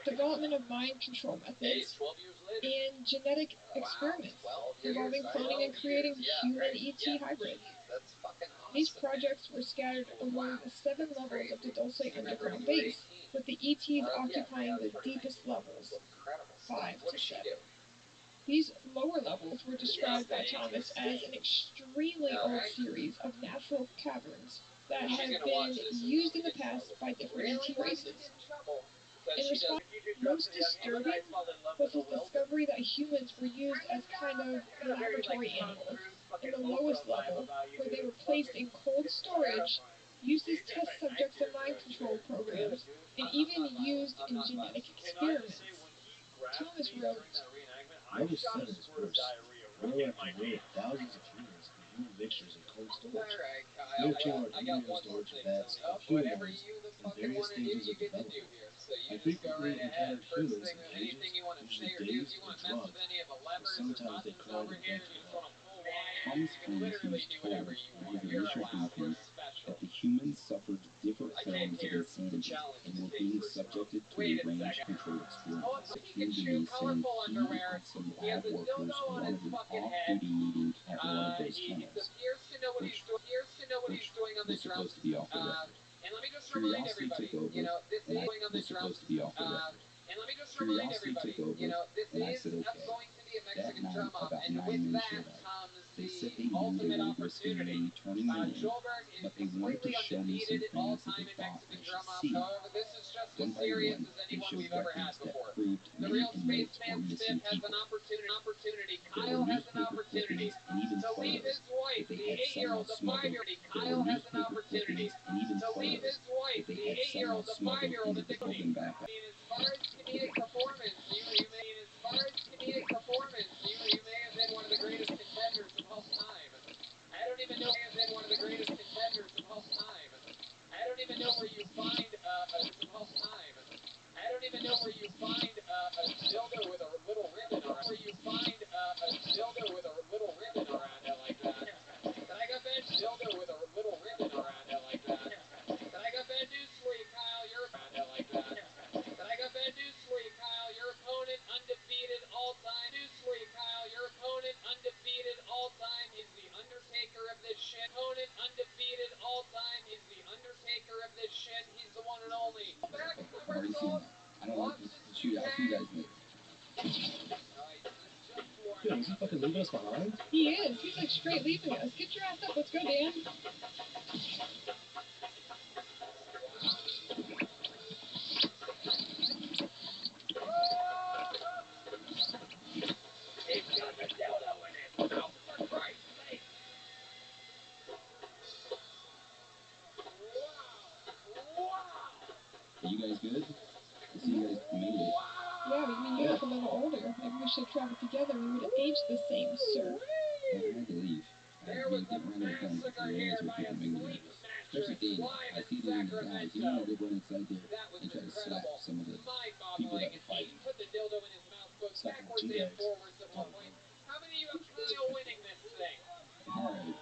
development of mind control methods, and genetic experiments involving cloning and creating human ET hybrids. These projects were scattered along the 7 levels of the Dulce underground base, with the ETs occupying the deepest levels, 5 to 7. These lower levels were described by Thomas as an extremely old series of natural caverns that had been used in the past by different ET races. In response, most disturbing was the discovery that humans were used as kind of laboratory animals in the lowest level, where they were placed in cold storage, used as test subjects in mind control programs, and even used in genetic experiments. Thomas wrote, Level 7 is worse. Row after row of thousands of humans and human mixtures in cold storage. Here too are embryo storage vats of human ones in various stages of development. I frequently encountered humans in cages, usually dazed or drugged, but sometimes they cried and begged for help. Thomas claims he was told in his initial briefing that the humans suffered different forms of insanity and were being subjected to a range control experiment. It appeared to me saying he and some lab workers wanted an off-duty meeting at one of those tunnels, which was supposed to be off the record. Curiosity took over, and I was supposed to be off the record. Curiosity took over, and I said okay. That night, about 9 men showed up. They said they knew they were risking me turning them in, but they wanted to show me some things that they thought I should see. One by one, they showed records that proved many inmates were missing people. There were newspaper clippings and even photos that they had somehow smuggled. There were newspaper clippings and even photos that they had somehow smuggled into the building back up. You may have been one of the greatest contenders of all time. I don't even know where you find a dildo with a little ribbon around. Where you find a dildo with a little ribbon around it like that. That I got that dildo with a little ribbon around it like that. That I got bad news for you, Kyle. You're around it like that. That I got bad news for you, Kyle. Your opponent undefeated all time. News for you, Kyle. Your opponent undefeated all time is the Undertaker of this shit. Opponent undefeated all time is the Undertaker of this shit. He's the one and only. Back. I've already seen that. I don't want to shoot. I'll see you guys later. Dude, is he fucking leaving us behind? he is. He's like straight leaving us. Get your ass up. Let's go, Dan. Are you guys good? I see you guys made it. Yeah, but I mean, you look a little older. Maybe we should have traveled together. We would have aged the same, sir. Well, I had to leave. I had to get around those guns before the others were getting me. Especially Daniel. I see the younger guys. He wanted to run inside there and try to slap some of the people that were fighting. Suck my two legs. How many of you have Kyle winning this thing? Alright.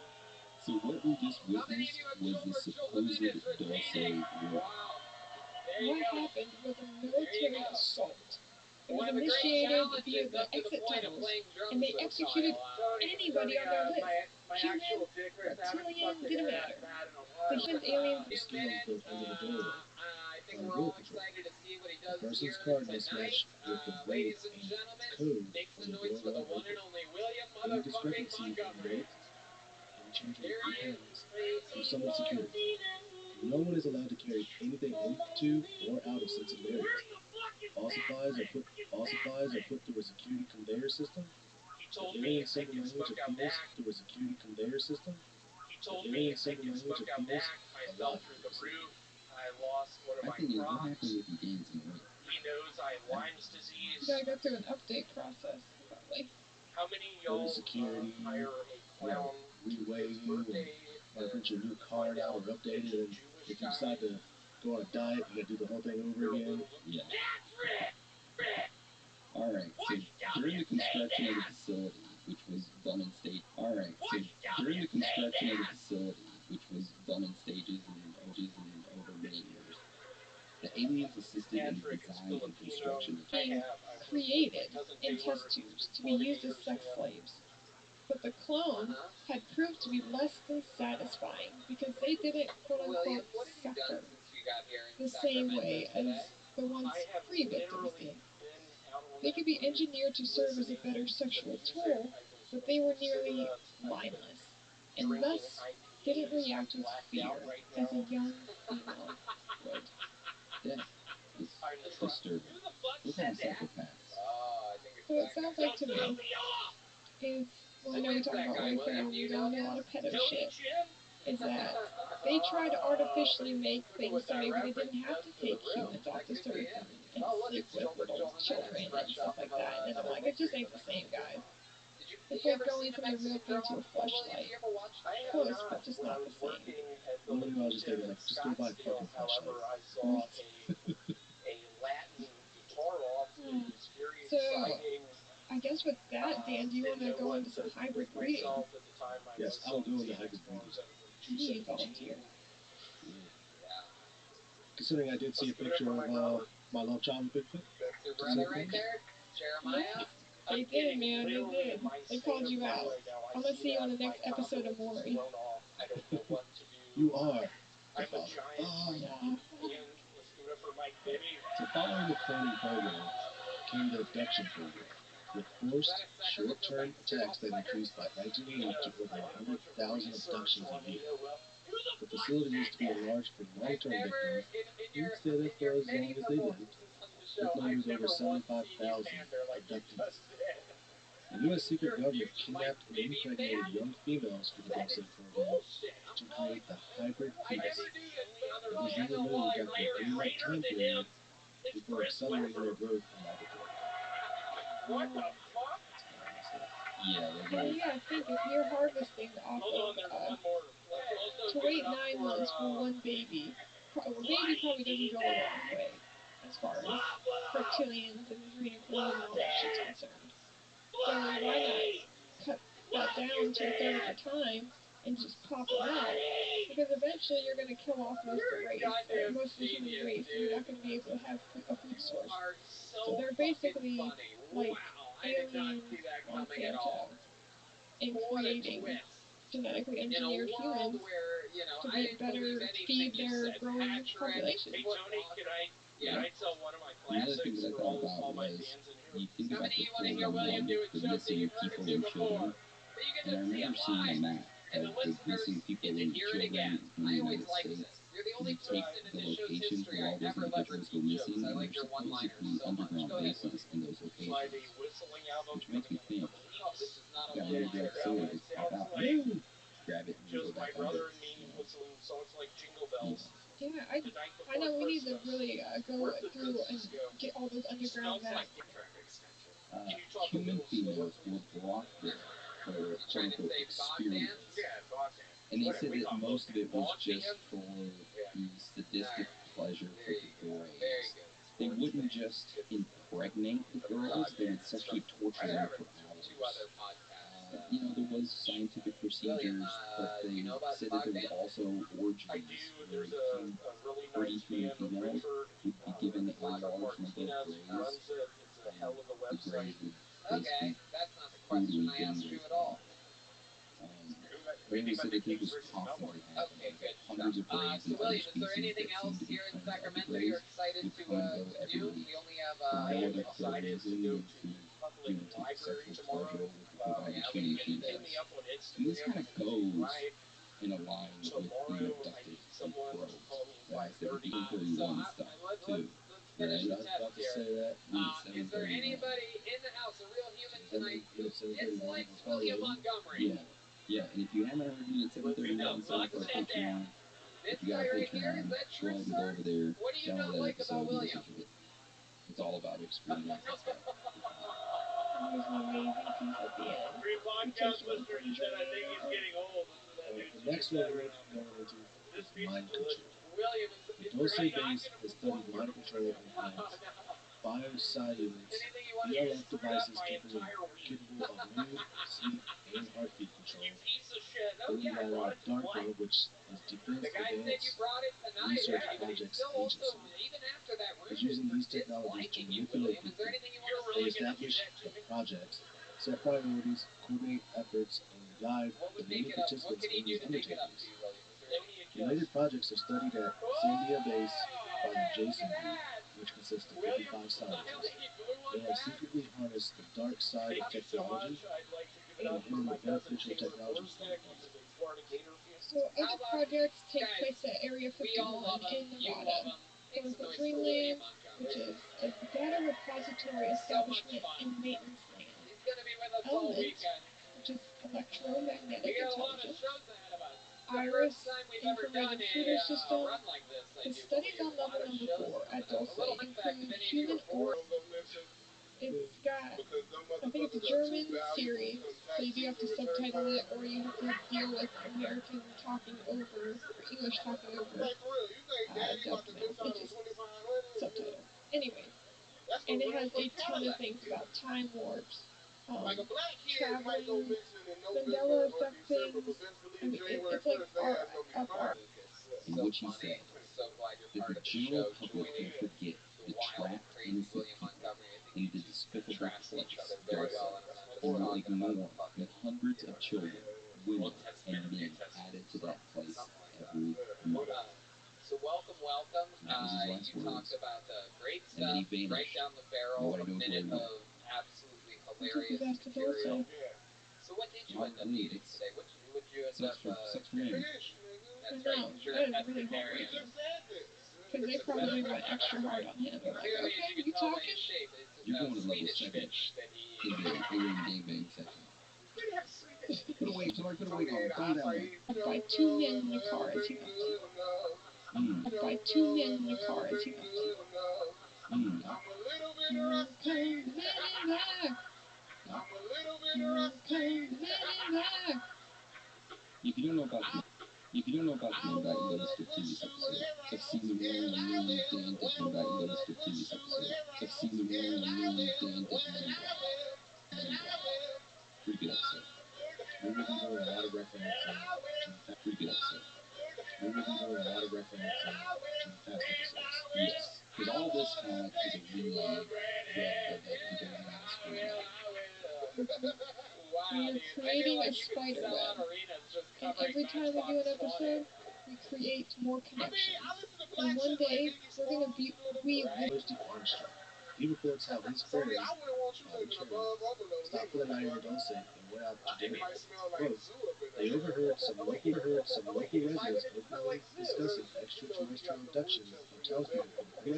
So what we just witnessed was the supposed Dulce war. What happened was a military assault. It was initiated via the exit tunnels, and they executed anybody on their list. Human, reptilian, didn't matter. The human aliens. The scales built into the doorway. I think On we're wheel all control. excited to see what he A does person's here card must tonight. match with the weight Ladies and and gentlemen, code make on some the noise door for the while one and open. only William Any motherfucking discrepancy in Montgomery. weight can be changed with Here a few he is. pounds through summon security. No one is allowed to carry anything into or out of sensitive areas. All supplies are put through a security conveyor system. The alien symbol language appeals through a security conveyor system. The alien symbol language appeals a lot through the roof. I lost one of I my think what crocs. happened if he gained some weight? He knows I have Lyme's disease. You gotta go through an update process, probably. How many of Go to y'all security, hire a clown reweigh his you, birthday or print your new card out or update it, and if you decide to go on a diet, you gotta do the whole thing over again. Yeah. Alright, so during the construction of the facility, which was done in stages, and over many years, the aliens assisted in the design and construction of Being created in test tubes to be used as sex slaves. But the clone had proved to be less than satisfying because they didn't quote-unquote suffer the same way as the once free victims did. They could be engineered to serve as a better sexual tool, but they were nearly mindless, and thus didn't react with fear as a young female would. death. It's disturbing. What kind of psychopaths? So it sounds like to me is, well, I know we talk about Wayfair, we go into a lot of pedo shit, is that they try to artificially make things so maybe they didn't have to take humans off this earth and sleep with little children and stuff like that. And then they're like, it just ain't the same, guys. It's like going from the real thing to a fleshlight. Close, but just not the same. Literally, I was just thinking, like, just go buy a fucking flashlight. So, I guess with that, Dan, do you want to go into some hybrid breeding? Yes, I will go into hybrid breeding. Indeed, volunteer. Considering I did see a picture of my love child with Bigfoot. Yeah, they did, man, they did. They called you out. I'm going to see you on the next episode of Maury. You are the father. Oh, Yeah. So following the cloning program came the abduction program, with forced short-term attacks that increased by 1980 to over 100,000 abductions a year. The facility used to be enlarged for long-term victims, who stayed there for as long as they lived, with numbers over 75,000 abductees. The U.S. secret government kidnapped and impregnated young females for the Dulce program to create the hybrid fetus. It was then removed after a 3-month time period before accelerating their growth in laboratory. Well, Yeah, you gotta think, if you're harvesting off of, to wait 9 months for one baby, a baby probably doesn't go a long way, as far as reptilians and adrenochrome and all that shit's concerned. So why not cut that down to a third of the time and just pop them out? Because eventually you're going to kill off most of the race, or most of the human race, and you're not going to be able to have a food source. So they're basically like alien Monsanto in creating genetically engineered humans to be better feed their growing population. Another thing that I thought about was, you think about the 411, the missing people and children, and I remember seeing a map of the missing people and children in the United States, and you take the locations where all those individuals go missing, and there's supposedly underground bases in those locations, which makes me think, got an underground facility, just pop out, grab it, and go back under, Yeah, I know we need to really go through and get all those underground maps. Human females were brought there for quote-unquote experience. And they said that most of it was just for the sadistic pleasure for the girls. They wouldn't just impregnate the girls, they would sexually torture them for hours. There was scientific procedures, but they said that there was also orgies where pregnant human females would be given a large number of rays the hell of a website. Okay, that's not the question I asked you at all. Randy said that he was constantly having Okay, good hundreds of braves so and other William, is there species anything that else seemed to be here in friends of the Sacramento braves you're excited would to come and go do? every week. We only have No I am other excited clothes, to go anything to to public take library sexual tomorrow. pleasure with providing yeah, tuning we can do Hit females. me up on He Instagram. just kind of and goes right in a line with being tomorrow, I abducted need and someone to probed. call me That has to be 5:30. 7:31 stuff too. Let's finish Right? the test here. Is there 7:31. anybody in the house, a real human tonight, who 7:31 dislikes will probably William be. Montgomery? Yeah, and if you haven't heard me at 7:31, sign up for our Patreon. This If you got guy a right here, is Patreon, that go true, ahead and go sir? over there, What do you download not that like episode, about and William? listen to it. It's all about experience and stuff. There's an amazing piece at the end. For you We podcast take you on listeners, a he said, I journey think he's now. getting old. Listen to that dude The speak next that one we're around. going into This is pizza's mind delicious. control. William, The is there Dulce anything base has studied mind control and plants. Biosci units, you want to ELF use? devices my capable entire week. of mood, sleep, and heartbeat control. You piece of shit. Oh, Then we yeah, got brought our it to dark play. mode, which is Defense The guy said you Advanced brought it tonight, Research yeah, but he's Projects still also, Agency. even after that room, Is using these is technologies to disliking you, manipulate William. Is there people. anything you You're want to really say? gonna do Establish that to the me? projects, set priorities, coordinate efforts, and guide What the would many make it up? What participants could he in do these to make it up to undertakings. you, William? Is there What do you Related projects are studied at Sandia Base by the Look Jason at Group, that! which consists of William, 55 scientists. He blew one They have back. secretly harnessed the dark side of Thank you so technology much. I'd like to give it and up for hidden my the cousin beneficial Taylor technologies Borstek. involved. He's a big Florida Gator fan. So other projects take place at Area We all 51 love him. in You love Nevada. him. Make some Quote-unquote noise for William Dreamland, Montgomery. which is a data repository establishment and maintenance land. He's going to be with us all Element, weekend. which is We electromagnetic got a lot of intelligence. shows ahead of us. It's the Iris, first time we've ever done infrared shooter a system. run like this, I The do studies believe. on A lot level of number shows 4 at coming up. A Dulce little fun fact, include if any of you human are bored, It's got, I think it's a German series, so you do have to subtitle it, or you have to deal with American talking over, or English talking over, dubbed mouth, which is subtitle. Anyway, and it has a ton of things about time warps, traveling, Mandela effect things. I mean, it's like art. In which he said so glad you're that part the of the general show. public Joining will forget the wild and trapped, crazy innocent William people Montgomery. I think in you the two despicable contrast each place, other very Dulce, well, and I'm not just and will talking about ignore the fucking the hundreds of children, women, and men added to that place every month. So welcome. That was his last You words. talked about great And then he stuff, right vanished. down the barrel, Nobody a knows where he minute went. of absolutely Took his hilarious ass to material. Dulce. So what did you Not end up really. eating today? What would you end Sucks up? for me. That's I know, right, you're that a is really pescatarian. heartbreaking. Because they probably went extra hard on him. They're like, Clearly, as okay, you you can tell by talking? his shape, it's You're a going to level Swedish 7 fish that he in the alien gangbang section. Put away, somebody put away on. Throw that one. By 2 men in the car as he left. By 2 men in the car as he left. Here come the men in black. Here come the men in black. If you don't know about the man back, you go listen to the previous episode of season 1 on Lily and Dan Dick Man back, you go listen to the previous episode of season 1 on Lily and Dan Dick Man Black. Pretty good episode. We will be doing a lot of referencing to Pretty good episode. we will be doing a lot of referencing to the past episodes. Yes, because all this had is a rewind that he goes on this for. We are creating a spider web. And every time we do an episode, we create more connections. And one day, we're going to weave this. Steve Armstrong. He reports how his friends, stopped for the night in Dulce and went out to dinner. Quote, they overheard some local residents openly discussing extraterrestrial abductions of townspeople for the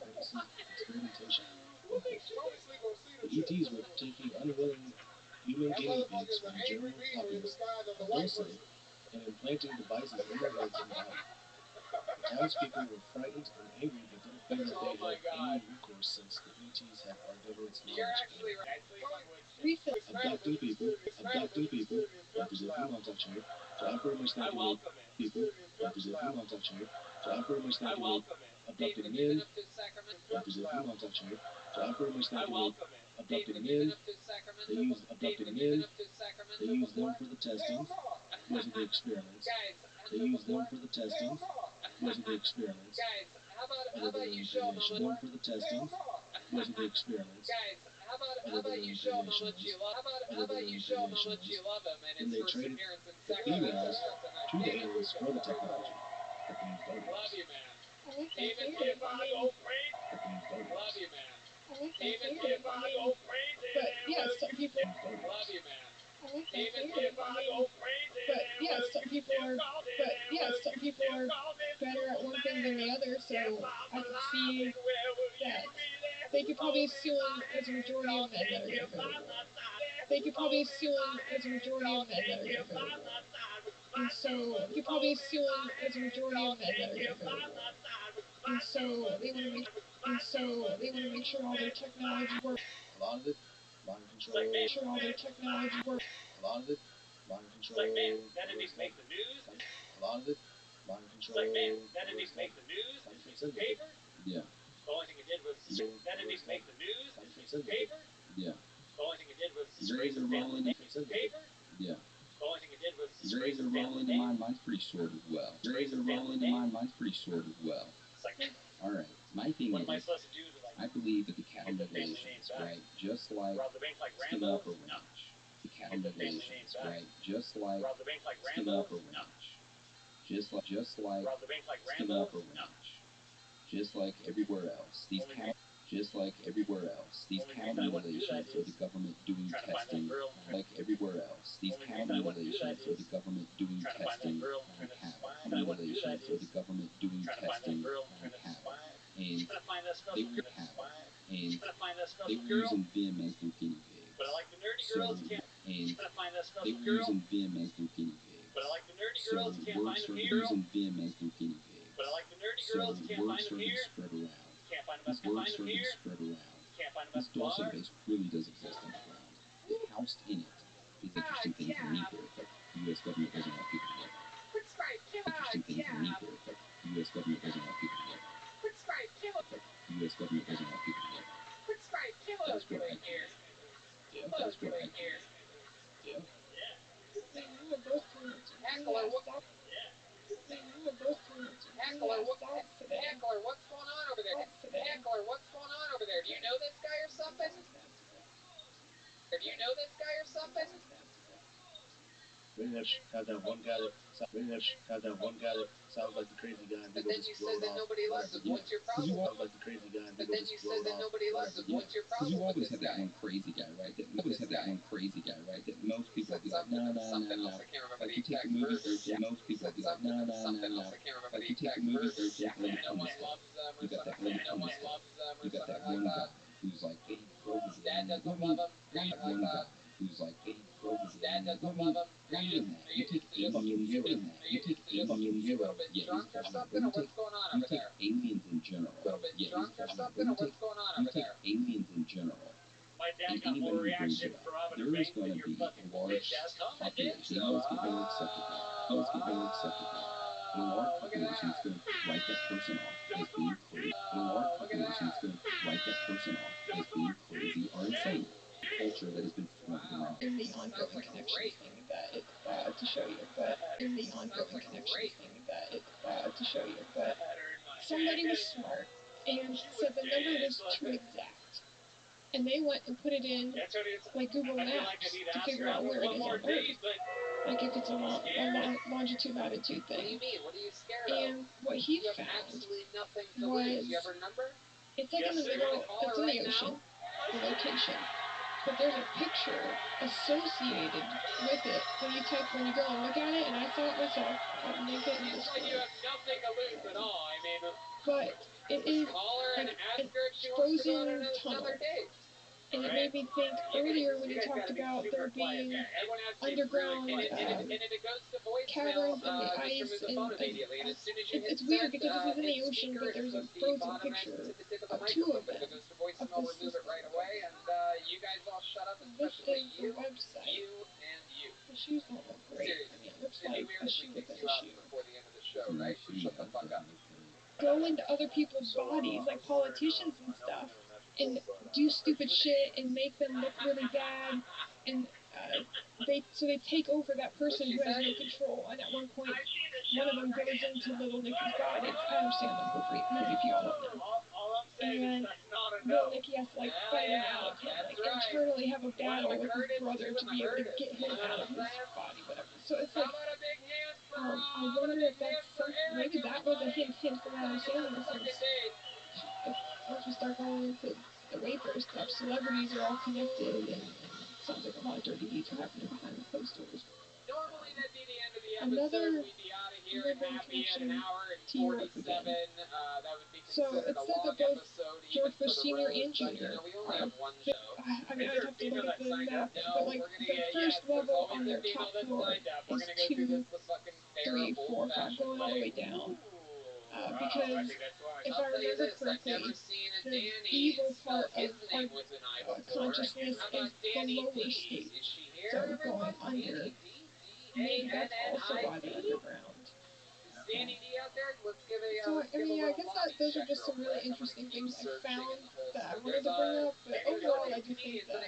purposes of experimentation. The ETs were taking unwilling human guinea pigs from the general populace of Dulce and implanting devices in their heads and bodies. The townspeople were frightened and angry, but didn't feel that they had any recourse since the ETs had our government's knowledge. Recent. Abducting people, Dr. Zippy Montauk, to operate much like people, Dr. Zippy Montauk, to operate much like abducting men, Dr. Zippy Montauk, to operate much like abducting men. They used abducting men. They used them for the testing. Those are the experiments. They used them for the testing. Those are the experiments. Other than radiation for the testing, those are the experiments. Guys, how about you show them how much you love? How about you show them how much you love them and Then his they traded perseverance and the sacrifice. females to the males for the technology. But they need boners. Love you, man. I like that Even theory. if I go crazy. But they need boners. Love you, man. I like that Even theory. if I go crazy. But yeah, some people. They need boners. Love you, man. I like that Even theory. if I go crazy. But yeah, some people are. But yeah, some people are better at one thing than the other. So I can see that they could probably assume as a majority of men that are going to vote. They could probably assume as a majority of men that are going to vote. And so you could probably assume as a majority of men that are going to vote. And so they want to make. And so they want to make sure all their technology works. A lot of it, mind control. Make sure all their technology works. A lot of it, mind control. Like, man, that didn't even make the news. A lot of it, mind control. Like, man, that didn't even make the news. It's in the paper. Yeah. The only thing it did was that didn't even make the news. It's in the paper. Yeah. The only thing it did was Raise a rolling. paper. Yeah. The only thing it did was Raise a rolling in mine. Mine's pretty short as well. Raise a rolling in mine. Mine's pretty short as well. It's like, All right. My thing what am I is, supposed to do to like I believe that the cattle get the family regulations, name back? right? Just like Rob the bank like skinning Rambo? up a No. ranch. The cattle Get the family name regulations, back. right? Just like Rob the bank like skinning Rambo? up a No. ranch. Just like Rob the bank like skinning Rambo? up a No. ranch. Just like everywhere else, these Only cattle. Just like everywhere else, these Only cattle reason I wouldn't do that mutilations are the is government doing trying to find that testing. girl. Like everywhere else, these Only cattle reason I wouldn't do that mutilations are is the government doing trying to find that testing girl on trying to cattle. spy. I wouldn't do that Mutilations are is the government doing trying to find that testing girl on trying to cattle. spy. And Trying to find that they special were girl. cattle. Spy. And Trying to find that they special were girl. using them as their guinea pigs. But I like the nerdy So, girls. Can't. and Trying to find that they special were girl. using them as their guinea pigs. But I like the nerdy So girls. Can't word find them started here. using them as their guinea pigs. But I like the nerdy So girls. Can't word find them started here. to spread around. Can't find them. This Can't word find them started to here. spread around. Can't find them This at the bar. Dulce base really does exist underground. It housed in it is interesting things in nuclear, but the U.S. government doesn't want people to know. Interesting things in nuclear, but the U.S. government doesn't want people to know. But the U.S. government doesn't want people to know. That's what I hear. Yeah, that's what I hear. Yeah. Man, you were both coming to Heckler, what? Man, you were both coming to Heckler, what? today. Heckler, what's going on over there? Heckler, what's going on over there? Do you know this guy or something? Do you know this guy or something? Pretty much have that one guy that sounds like the crazy guy and But people then you just said blow it that off. nobody loves him. Yeah. What's your Because you problem? Sounds like the crazy guy and But people then just you blow said it that off. nobody loves him. Yeah. What's your Because problem you with always this have that guy? one crazy guy, right? That you always have that one crazy guy, right? That most people Said will be like, something, no, no, something no, else. no. I can't remember Like the you take exact the movie verse. Urgent, most people will be like, no, no, no, Something no. else. I can't remember Like the you take exact the movie verse. Urgent, let it No come one instead. loves them or You got that something. let it No come one instead. loves them or You got that something one like guy that. who's like, hey, he drove me Dad there. doesn't love him. That one guy who's like, hey, he drove me there. Dad doesn't love him. Not even that. You take aliens in that. You take aliens. You a little bit Yeah, drunk he's or talking about. something, or what's going on You over take there? aliens in general. A little bit Yeah, drunk he's or talking about. something, or what's going on You over take there? aliens in general. My dad And got more anybody who brings reaction it for up, robbing a there is bank going than to your be fucking a large bitch ass comment did. population. Most people won't accept it. Most people won't accept it. And a large Look at population is that. going to write that person off as being crazy. And a large Look at population is that. going to write that person off as being crazy or insane. Culture that has been formed around it. In the ongoing connections thing that to show you, but in the ongoing connections thing that to show you, but somebody was smart and said the number was too exact, and they went and put it in like Google Maps to figure out where it is on Earth, like if it's a longitude latitude What do thing. you mean? What are you scared of? And what he You have found absolutely nothing to was lose. You have her number? it's like in the middle, it's in the ocean, the location. But there's a picture associated with it when you go and look at it, and I saw it myself. I'll link it in Seems this like you have nothing to lose at all. I mean, but it is call her and like ask an her if she wants to go on frozen tunnel. another date. And it made me think earlier when you talked about there being underground And if it goes to voicemail, caverns in the just ice, remove the and phone immediately. And as soon as you hit it's weird send, because this is in the hit ocean, speaker but there's a and put the frozen bottom end picture to the tip of the of two microphone. of But if it them. goes to voicemail, remove it right away. And you guys all shut up, This especially is the website. you and you. The shoes don't look great. Seriously. I mean, it looks It'd like be weird a if shoe we within kicked you a out shoe. before the end of the show, right? So shut the fuck up. Go into other people's bodies, like politicians and stuff, and do stupid shit and make them look really bad, and they take over that person who has no control. And at one point, one of them goes into little Nicky's body. It's Adam Sandler movie if you all know. And little Nicky has to like fight him out and like internally have a battle with his brother to be able to get him out of his body, whatever. So it's like, I wonder if that's maybe that was a hint from Adam Sandler, since once we start going into the raper stuff, celebrities are all connected, and it sounds like a lot of dirty deeds are happening behind the closed doors. Normally that'd be the end of the Another episode. We'd be out of here and happy at an connection hour and to Europe 47. again. That would be So considered it a said long that both episode, George even for Bush the Sr. road, and but, Jr. we only have one show. I mean, I'd have to look at the map, No, but like we're gonna the get, first yes, there's level always on a their female top that's floor signed up. We're is gonna go through 2, this the fucking 3, 4, 5, old-fashioned going all the way way. down. Ooh. Because if I remember correctly, the evil part of our consciousness is the lower state. So going under, maybe that's also why they're underground. Danny D out there, let's give a So, I mean, I guess that those are just some really interesting things I found that I wanted to bring up, but overall I do think that,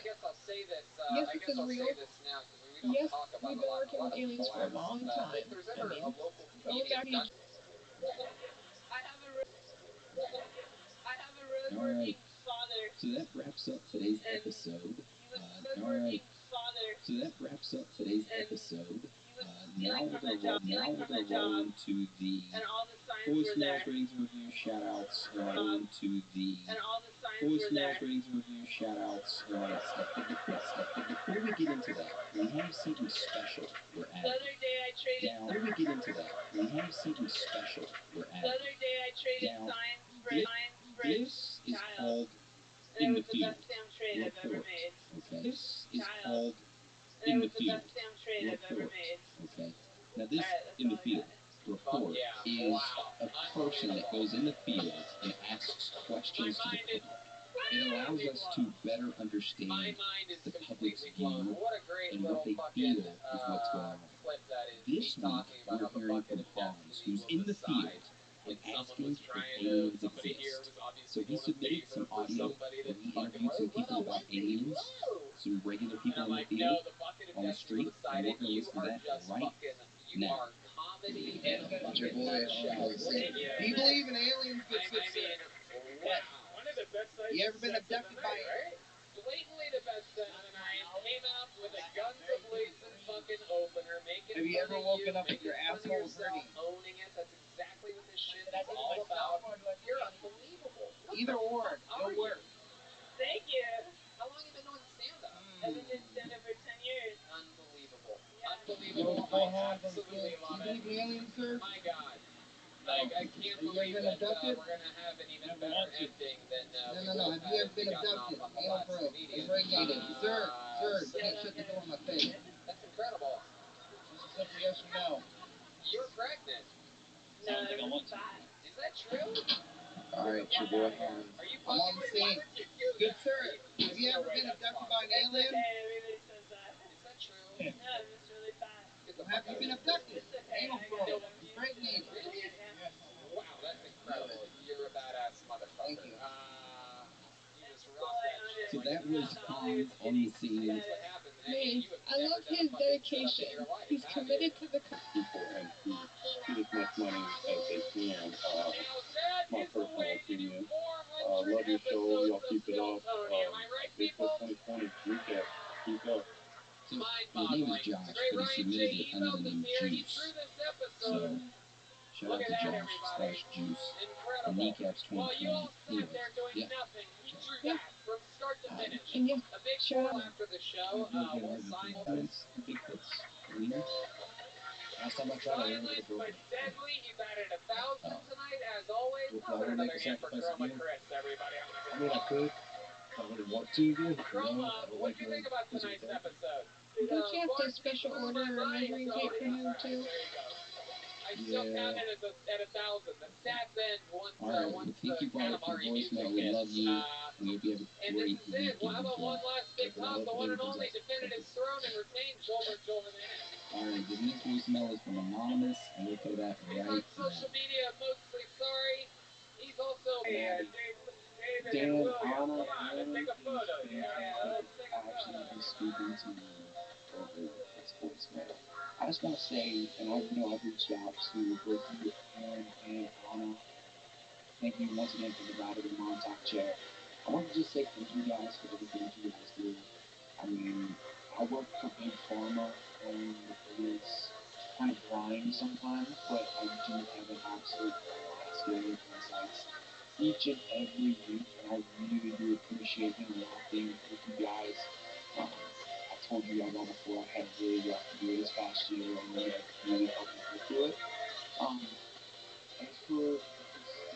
yes, this is real. Yes, we've been working with aliens for a long time. I mean, going back to Alright, so that wraps up today's episode. Alright, so that wraps up today's episode. Now we're gonna roll into the voicemails, ratings, and reviews, shoutouts, and roll into the voicemails, ratings, and reviews, shoutouts, and all that stuff. But before we get into that, we have something special we're adding. Now, before we get into that, we have something special we're adding. Now, this is called In the Field Report. Okay? This is called In the Field Report. Okay? Now, this In the Field Report is a person that goes in the field and asks questions to the public. It allows us to better understand the public's view and what they feel is what's going on. This week, we're hearing from Hans, who's in the field and asking if aliens exist. So he submitted some audio where he interviewed some people about aliens, some regular people in the field, on the street, and we're going to listen to that right now. It's your boy. Do you believe in aliens? What? You ever been abducted by aliens? Blatantly the best set of the night, came out with a guns a-blazing fucking opener, making Have you ever woken up with your asshole hurting? Owning it, that's exactly what this shit is all about. You're unbelievable. Either or, it'll work. Thank you. How long have you been doing stand-up? I've been doing stand-up for 10 years. Unbelievable. Yeah. Unbelievable. I absolutely love it. Do you believe in aliens, sir? My God. Like, I can't believe that we're going to have an even better ending than No. Have you ever been abducted? Anal probe. Impregnated. Sir, you can't shut the door in my face. That's incredible. Just a simple yes or no. You're pregnant. No, I'm fat. Is that true? Alright, your boy Hans. Are you I'm on the scene. Good sir, have you ever been abducted by an It's alien? okay, everybody says that. Is that true? No, I'm just really fat. Have you been abducted? It's okay. Anal probe. Impregnated. Really? Yeah. Wow, that's incredible. You're a badass motherfucker. Thank you. You just rocked that shit. So that was Hans on the scene. That's what happens. man, I love his dedication. He's committed to the People and get as much money as they can. My personal opinion. Love your show. Y'all keep it up. Big 2020 recap. Keep up. So his name is Josh, but he submitted it under the name Juice. So shout out to Josh / Juice on Kneecaps 2020. Anyways, yeah. yeah. And yeah, shout out. Comments, Bigfoots, Wiener. Last time I tried, I didn't get a girl. He's added 1,000 tonight, as always. Well, I'll put I would make another a hand for sacrifice Chroma again. Chris, everybody. I mean, I could. I wouldn't want to again. Chroma, I don't what like do you think about tonight's episode? Don't you have to special order a measuring tape for him too? There you go. I still count it at 1,000. The stats end once Alright, well, thank you, brother, for the voicemail. We love you. We hope you have a And great this is it. We'll have weekend. one last big top, the one and only definitive throne and retain Joel Alright, this next voicemail is from Anonymous, and we'll play that He's right on social now. media, mostly sorry. He's also Dan David and William. Anna, Come on, let's take a photo. Yeah, let's take a Actually, photo. be speaking to I just want to say, and I know I've reached out to both you, Aaron, and Anna. Thank you once again for the ride of the Montauk chair. I want to just say thank you guys for everything you guys do. I mean, I work for Big Pharma, and it is kind of grind sometimes, but I do have an absolute blast getting insights each and every week, and I really do appreciate interacting with you guys. I told you guys all before I had a really rough year this past year, and you guys really helped me get through it. As for the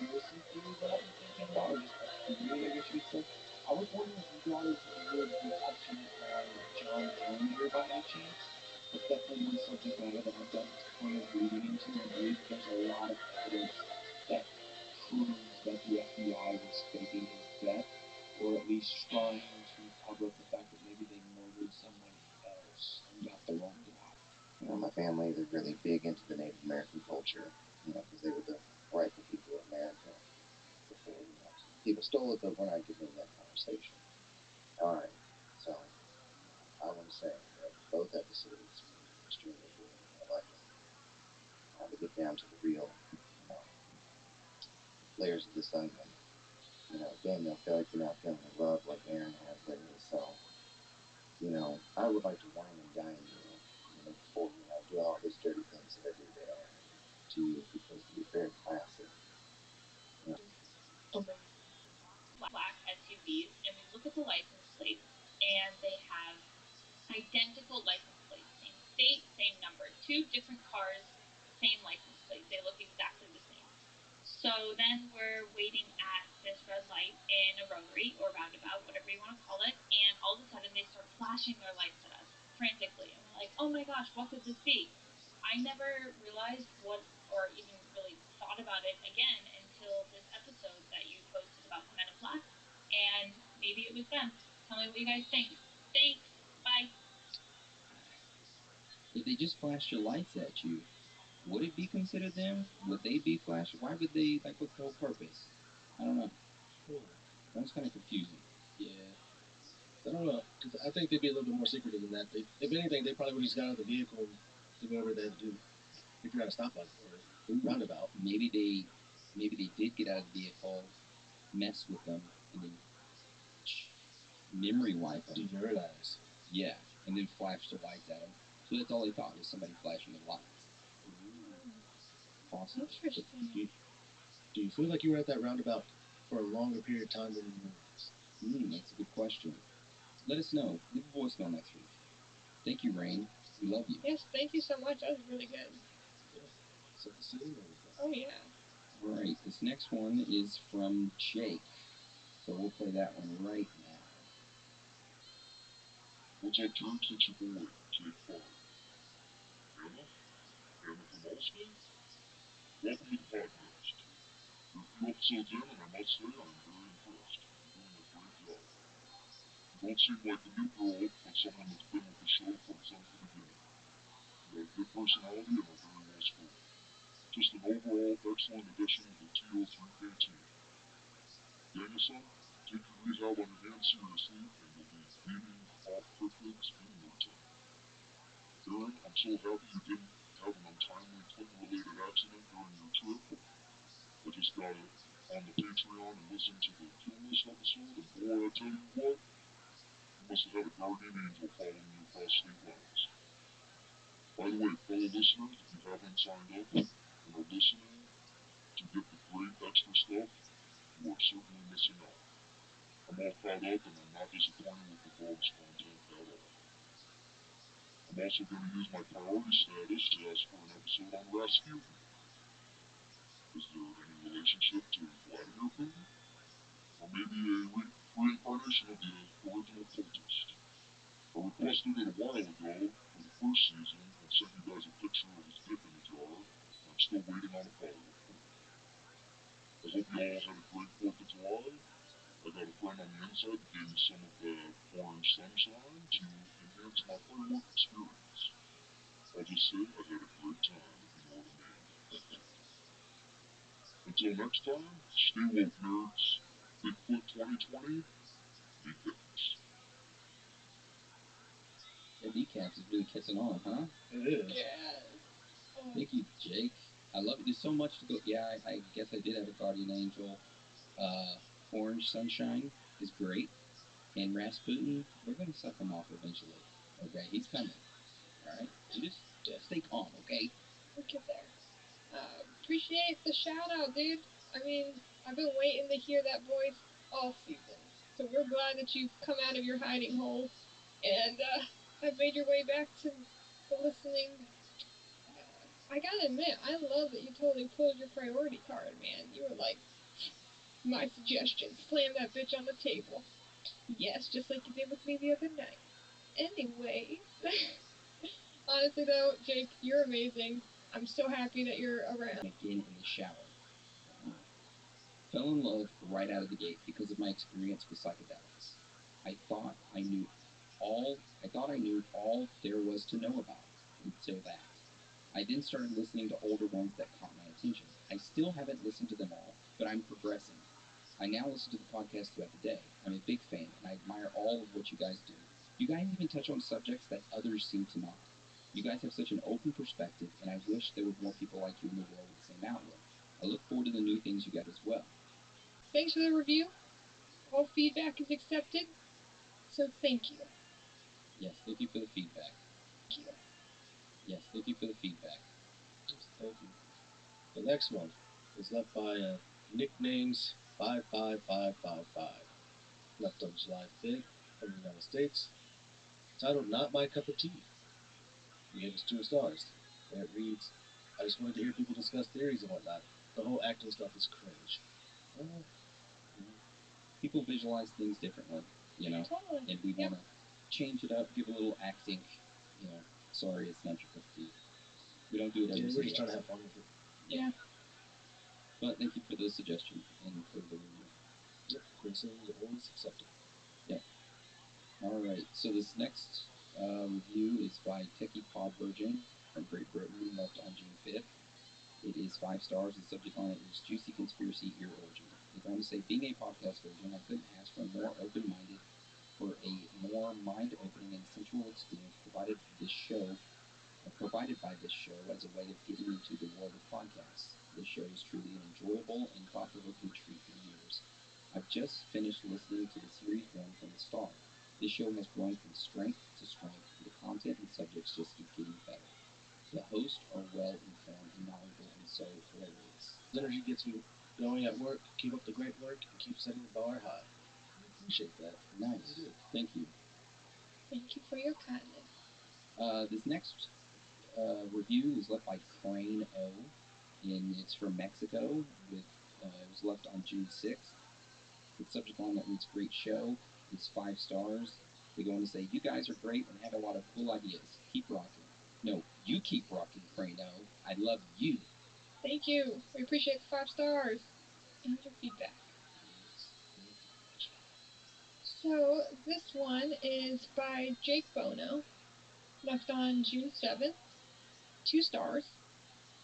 conspiracy theories that I've been thinking about, or just a theory, I guess you could say, I was wondering if you guys would be touching on John Dillinger by any chance. It's definitely one subject matter that I've done a ton of reading into, and I believe there's a lot of evidence that proves that the FBI was faking his death, or at least trying to cover up the fact that maybe they murdered someone else and got their own guy. My family, they're really big into the Native American culture, because they were the rightful people of America before, people stole it, but we're not getting into that conversation. All right, so I want to say that both episodes were extremely good. I like it. To get down to the real, layers of this onion. Daniel, I feel like you're not feeling the love like Aaron has lately, so, I would like to wine and dine you, before, do all those dirty things that I do to you, because you're very classy. Black SUVs, and we look at the license plates, and they have identical license plates, same state, same number, two different cars, same license plate. They look exactly the same. So then we're waiting at this red light in a rotary or roundabout, whatever you want to call it, and all of a sudden they start flashing their lights at us frantically, and we're like, oh my gosh, what could this be? I never realized what, or even really thought about it again until this episode that you posted about the Men in Black, and maybe it was them. Tell me what you guys think. Thanks. Bye. If they just flashed your lights at you, would it be considered them? Would they be flashed? Why would they, what's the whole purpose? I don't know. That's kind of confusing. Yeah. I don't know, because I think they'd be a little bit more secretive than that. If anything, they probably would have just got out of the vehicle and did whatever they had to do. If you're at a stoplight or roundabout. Maybe they did get out of the vehicle, mess with them, and then memory wipe them. Demuralize. Yeah, and then flash their lights at them. So that's all they thought was somebody flashing their lights. Possible. Do you feel like you were at that roundabout for a longer period of time than you were? That's a good question. Let us know. Leave a voicemail next week. Thank you, Rain. We love you. Yes, thank you so much. That was really good. Yeah. Set the scene. Oh, yeah. All right, this next one is from Jake. So we'll play that one right now. What's up, jerks? It's your boy, Jake Clark. Anna? Anna from Allstate? Welcome to the podcast. You're a few episodes in, and I must say I'm very impressed. You're doing a great job. You don't seem like the new girl, but someone that's been with the show since the beginning. You got a good personality and are very well spoken. Just an overall excellent addition to the TO3K team. Danielson, take your rehab on your hands seriously, and you'll be beating off cryptids in no time. Aaron, I'm so happy you didn't have an untimely Clinton-related accident during your trip. I just got it on the Patreon and listened to the Kill List episode, and boy, I tell you what, you must have had a guardian angel following you across state lines. By the way, fellow listeners, if you haven't signed up and are listening to get the great extra stuff, you are certainly missing out. I'm all caught up, and I'm not disappointed with the bonus content at all. I'm also going to use my priority status to ask for an episode on Rasputin. Is there any relationship to Vladimir Putin? Or maybe a reincarnation of the original cultist? I requested it a while ago for the first season and sent you guys a picture of his dick in a jar, and I'm still waiting on a follow-up. I hope you all had a great 4th of July. I got a friend on the inside that gave me some of that orange sunshine to enhance my firework experience. I'll just say I had a great time, if you know what I mean. Until next time, stay woke, nerds. Bigfoot 2020, be fitness. Hey, BK, podcast is really catching on, huh? It is. Yes. Thank you, Jake. I love it. There's so much to go. Yeah, I guess I did have a guardian angel. Orange Sunshine is great. And Rasputin, we're going to suck him off eventually. Okay, he's coming. All right? You just stay calm, okay? We'll get there. Appreciate the shout out, dude. I mean, I've been waiting to hear that voice all season. So we're glad that you've come out of your hiding hole and have made your way back to the listening. I gotta admit, I love that you totally pulled your priority card, man. You were like, my suggestion, slam that bitch on the table. Yes, just like you did with me the other night. Anyways, honestly though, Jake, you're amazing. I'm so happy that you're around. Again in the shower. Fell in love right out of the gate because of my experience with psychedelics. I thought I knew all there was to know about until that. I then started listening to older ones that caught my attention. I still haven't listened to them all, but I'm progressing. I now listen to the podcast throughout the day. I'm a big fan, and I admire all of what you guys do. You guys even touch on subjects that others seem to not. You guys have such an open perspective, and I wish there were more people like you in the world with the same outlook. I look forward to the new things you got as well. Thanks for the review. All feedback is accepted, so thank you. Yes, thank you for the feedback. Thank you. Yes, thank you for the feedback. Yes, thank you. The next one is left by nicknames 55555. Left on July 5th from the United States. Titled Not My Cup of Tea. He gave us 2 stars. And it reads, I just wanted to hear people discuss theories and whatnot. The whole acting stuff is cringe. People visualize things differently, you know, Totally. and we want to change it up, give a little acting, you know. Sorry, it's not your cup of tea. We don't do it every We're single just trying to have fun with it. Yeah. But thank you for the suggestion and for the review. Yep, criticism is always accepted. Yep. All right, so this next review is by Techie Pod Virgin from Great Britain, left on June 5th. It is 5 stars. The subject line is Juicy Conspiracy Ear Orgy. They go on to say, being a podcast virgin, I couldn't ask for a more open-minded, for a more mind-opening and sensual experience provided by this show as a way of getting into the world of podcasts. This show is truly an enjoyable and thought-provoking treat for the ears. I've just finished listening to the series 1 from the start. This show has grown from strength to strength, and the content and subjects just keep getting better. The hosts are well-informed and knowledgeable and so hilarious. Energy gets me going at work. Keep up the great work and keep setting the bar high. I appreciate that. Nice. Thank you. Thank you for your kindness. This next review is left by Crane O, and it's from Mexico. It was left on June 6th. The subject line that reads "Great show" is 5 stars. They go on to say, "You guys are great and have a lot of cool ideas. Keep rocking." No, you keep rocking, Crane O. I love you. Thank you. We appreciate the 5 stars and your feedback. So this one is by Jake Bono, left on June 7th. 2 stars.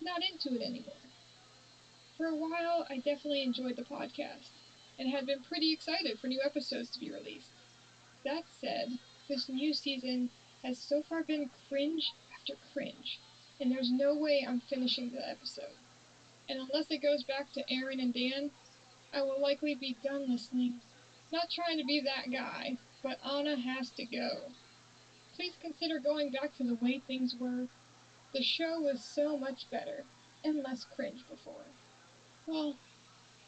Not into it anymore. For a while, I definitely enjoyed the podcast and had been pretty excited for new episodes to be released. That said, this new season has so far been cringe after cringe, and there's no way I'm finishing the episode. And unless it goes back to Aaron and Dan, I will likely be done listening. Not trying to be that guy, but Anna has to go. Please consider going back to the way things were. The show was so much better and less cringe before. Well,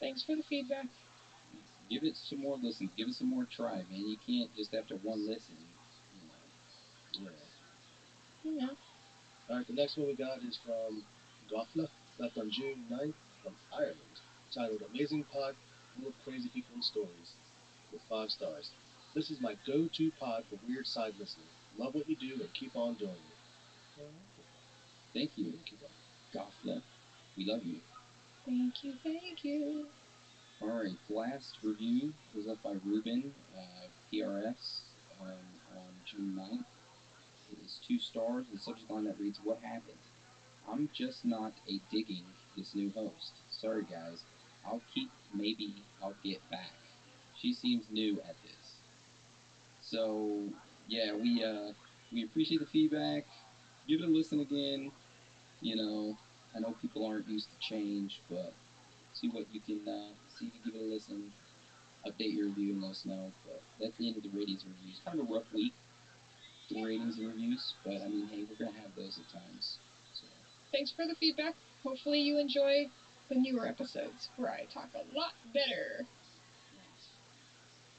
thanks for the feedback. Give it some more listens. Give it some more try, man. You can't just after one listen, you know. Yeah. You know. Alright, the next one we got is from Gofla, left on June 9th from Ireland, titled Amazing Pod Full of Crazy People and Stories, with 5 stars. This is my go-to pod for weird side listening. Love what you do and keep on doing it. Thank you. Gofla. We love you. Thank you, thank you. Alright, last review was left by Ruben, PRS, on June 9th. It is 2 stars. The subject line that reads, "What happened? I'm just not a digging this new host. Sorry guys. Maybe I'll get back. She seems new at this." So, yeah, We appreciate the feedback. Give it a listen again. You know, I know people aren't used to change, but see what you can see. Give it a listen. Update your review and let us know. But that's the end of the ratings and reviews. Kind of a rough week for the ratings and reviews, but I mean, hey, we're gonna have those at times. So thanks for the feedback. Hopefully you enjoy the newer episodes where I talk a lot better.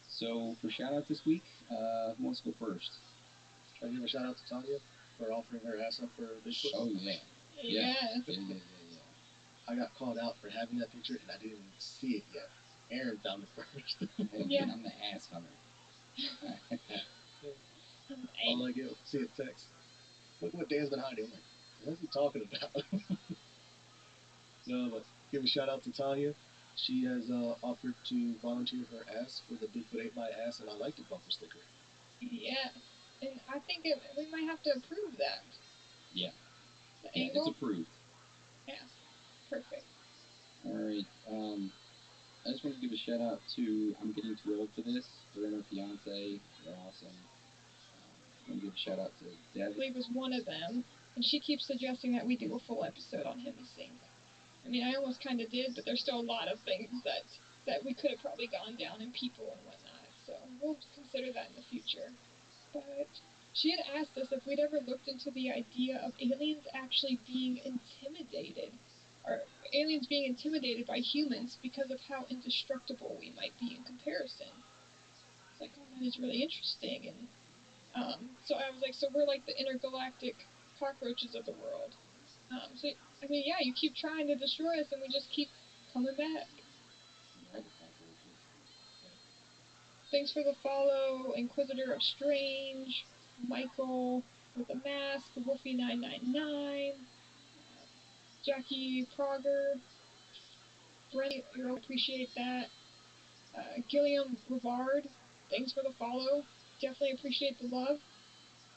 So for shout out this week, who wants to go first? Should I give a shout out to Tanya for offering her ass up for Bigfoot? Oh yeah. Yeah. I got called out for having that picture and I didn't even see it yet. Aaron found it first. Yeah. I'm the ass hunter. All I get was see a text. Look what Dan's been hiding. I'm like, what's he talking about? No, but give a shout out to Tanya. She has offered to volunteer her ass for the Bigfoot ate my ass and I liked it bumper sticker. Yeah. And I think we might have to approve that. Yeah. The angle? It's approved. Yeah. Perfect. Alright. I just want to give a shout out to I'm getting too old for this. Her and her fiance. They're awesome. I want to give a shout out to Dev. Lee was one of them, and she keeps suggesting that we do a full episode on him Sync. I mean, I almost kind of did, but there's still a lot of things that we could have probably gone down in people and whatnot. So we'll consider that in the future. But she had asked us if we'd ever looked into the idea of aliens actually being intimidated, or aliens being intimidated by humans because of how indestructible we might be in comparison. It's like, oh, that is really interesting. And so I was like, so we're like the intergalactic cockroaches of the world. So, I mean, yeah, you keep trying to destroy us and we just keep coming back. Thanks for the follow, Inquisitor of Strange, Michael with a mask, Wolfie999, Jackie Prager, Brenny, I appreciate that. Gilliam Rivard, thanks for the follow. Definitely appreciate the love.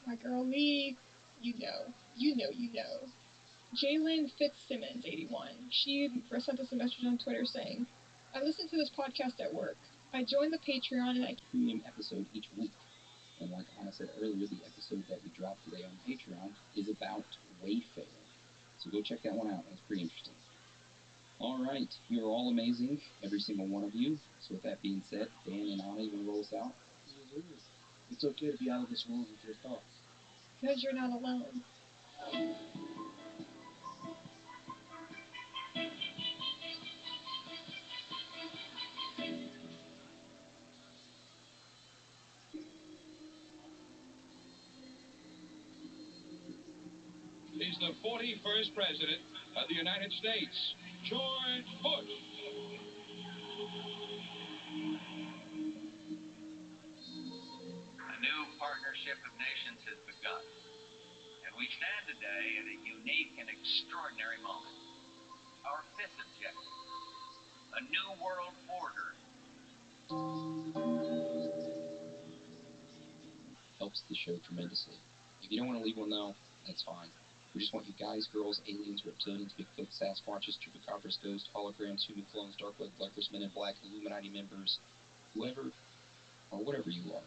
My girl Lee, you know. Jalen Fitzsimmons, 81. She sent us a message on Twitter saying, I listen to this podcast at work. I joined the Patreon and I premium episode each week. And like Anna said earlier, the episode that we dropped today on Patreon is about Wayfair. So go check that one out. It's pretty interesting. All right. You are all amazing, every single one of you. So with that being said, Dan and Anna, you want to roll us out? It's okay to be out of this world with your thoughts. Because you're not alone. He's the 41st President of the United States, George Bush. A new partnership of nations has begun, and we stand today at a unique and extraordinary moment. Our fifth objective, a new world order. Helps the show tremendously. If you don't want to leave one though, that's fine. We just want you guys, girls, aliens, reptilians, Bigfoot, Sasquatches, chupacabras, ghosts, holograms, human clones, dark web lurkers, men in black, Illuminati members, whoever or whatever you are.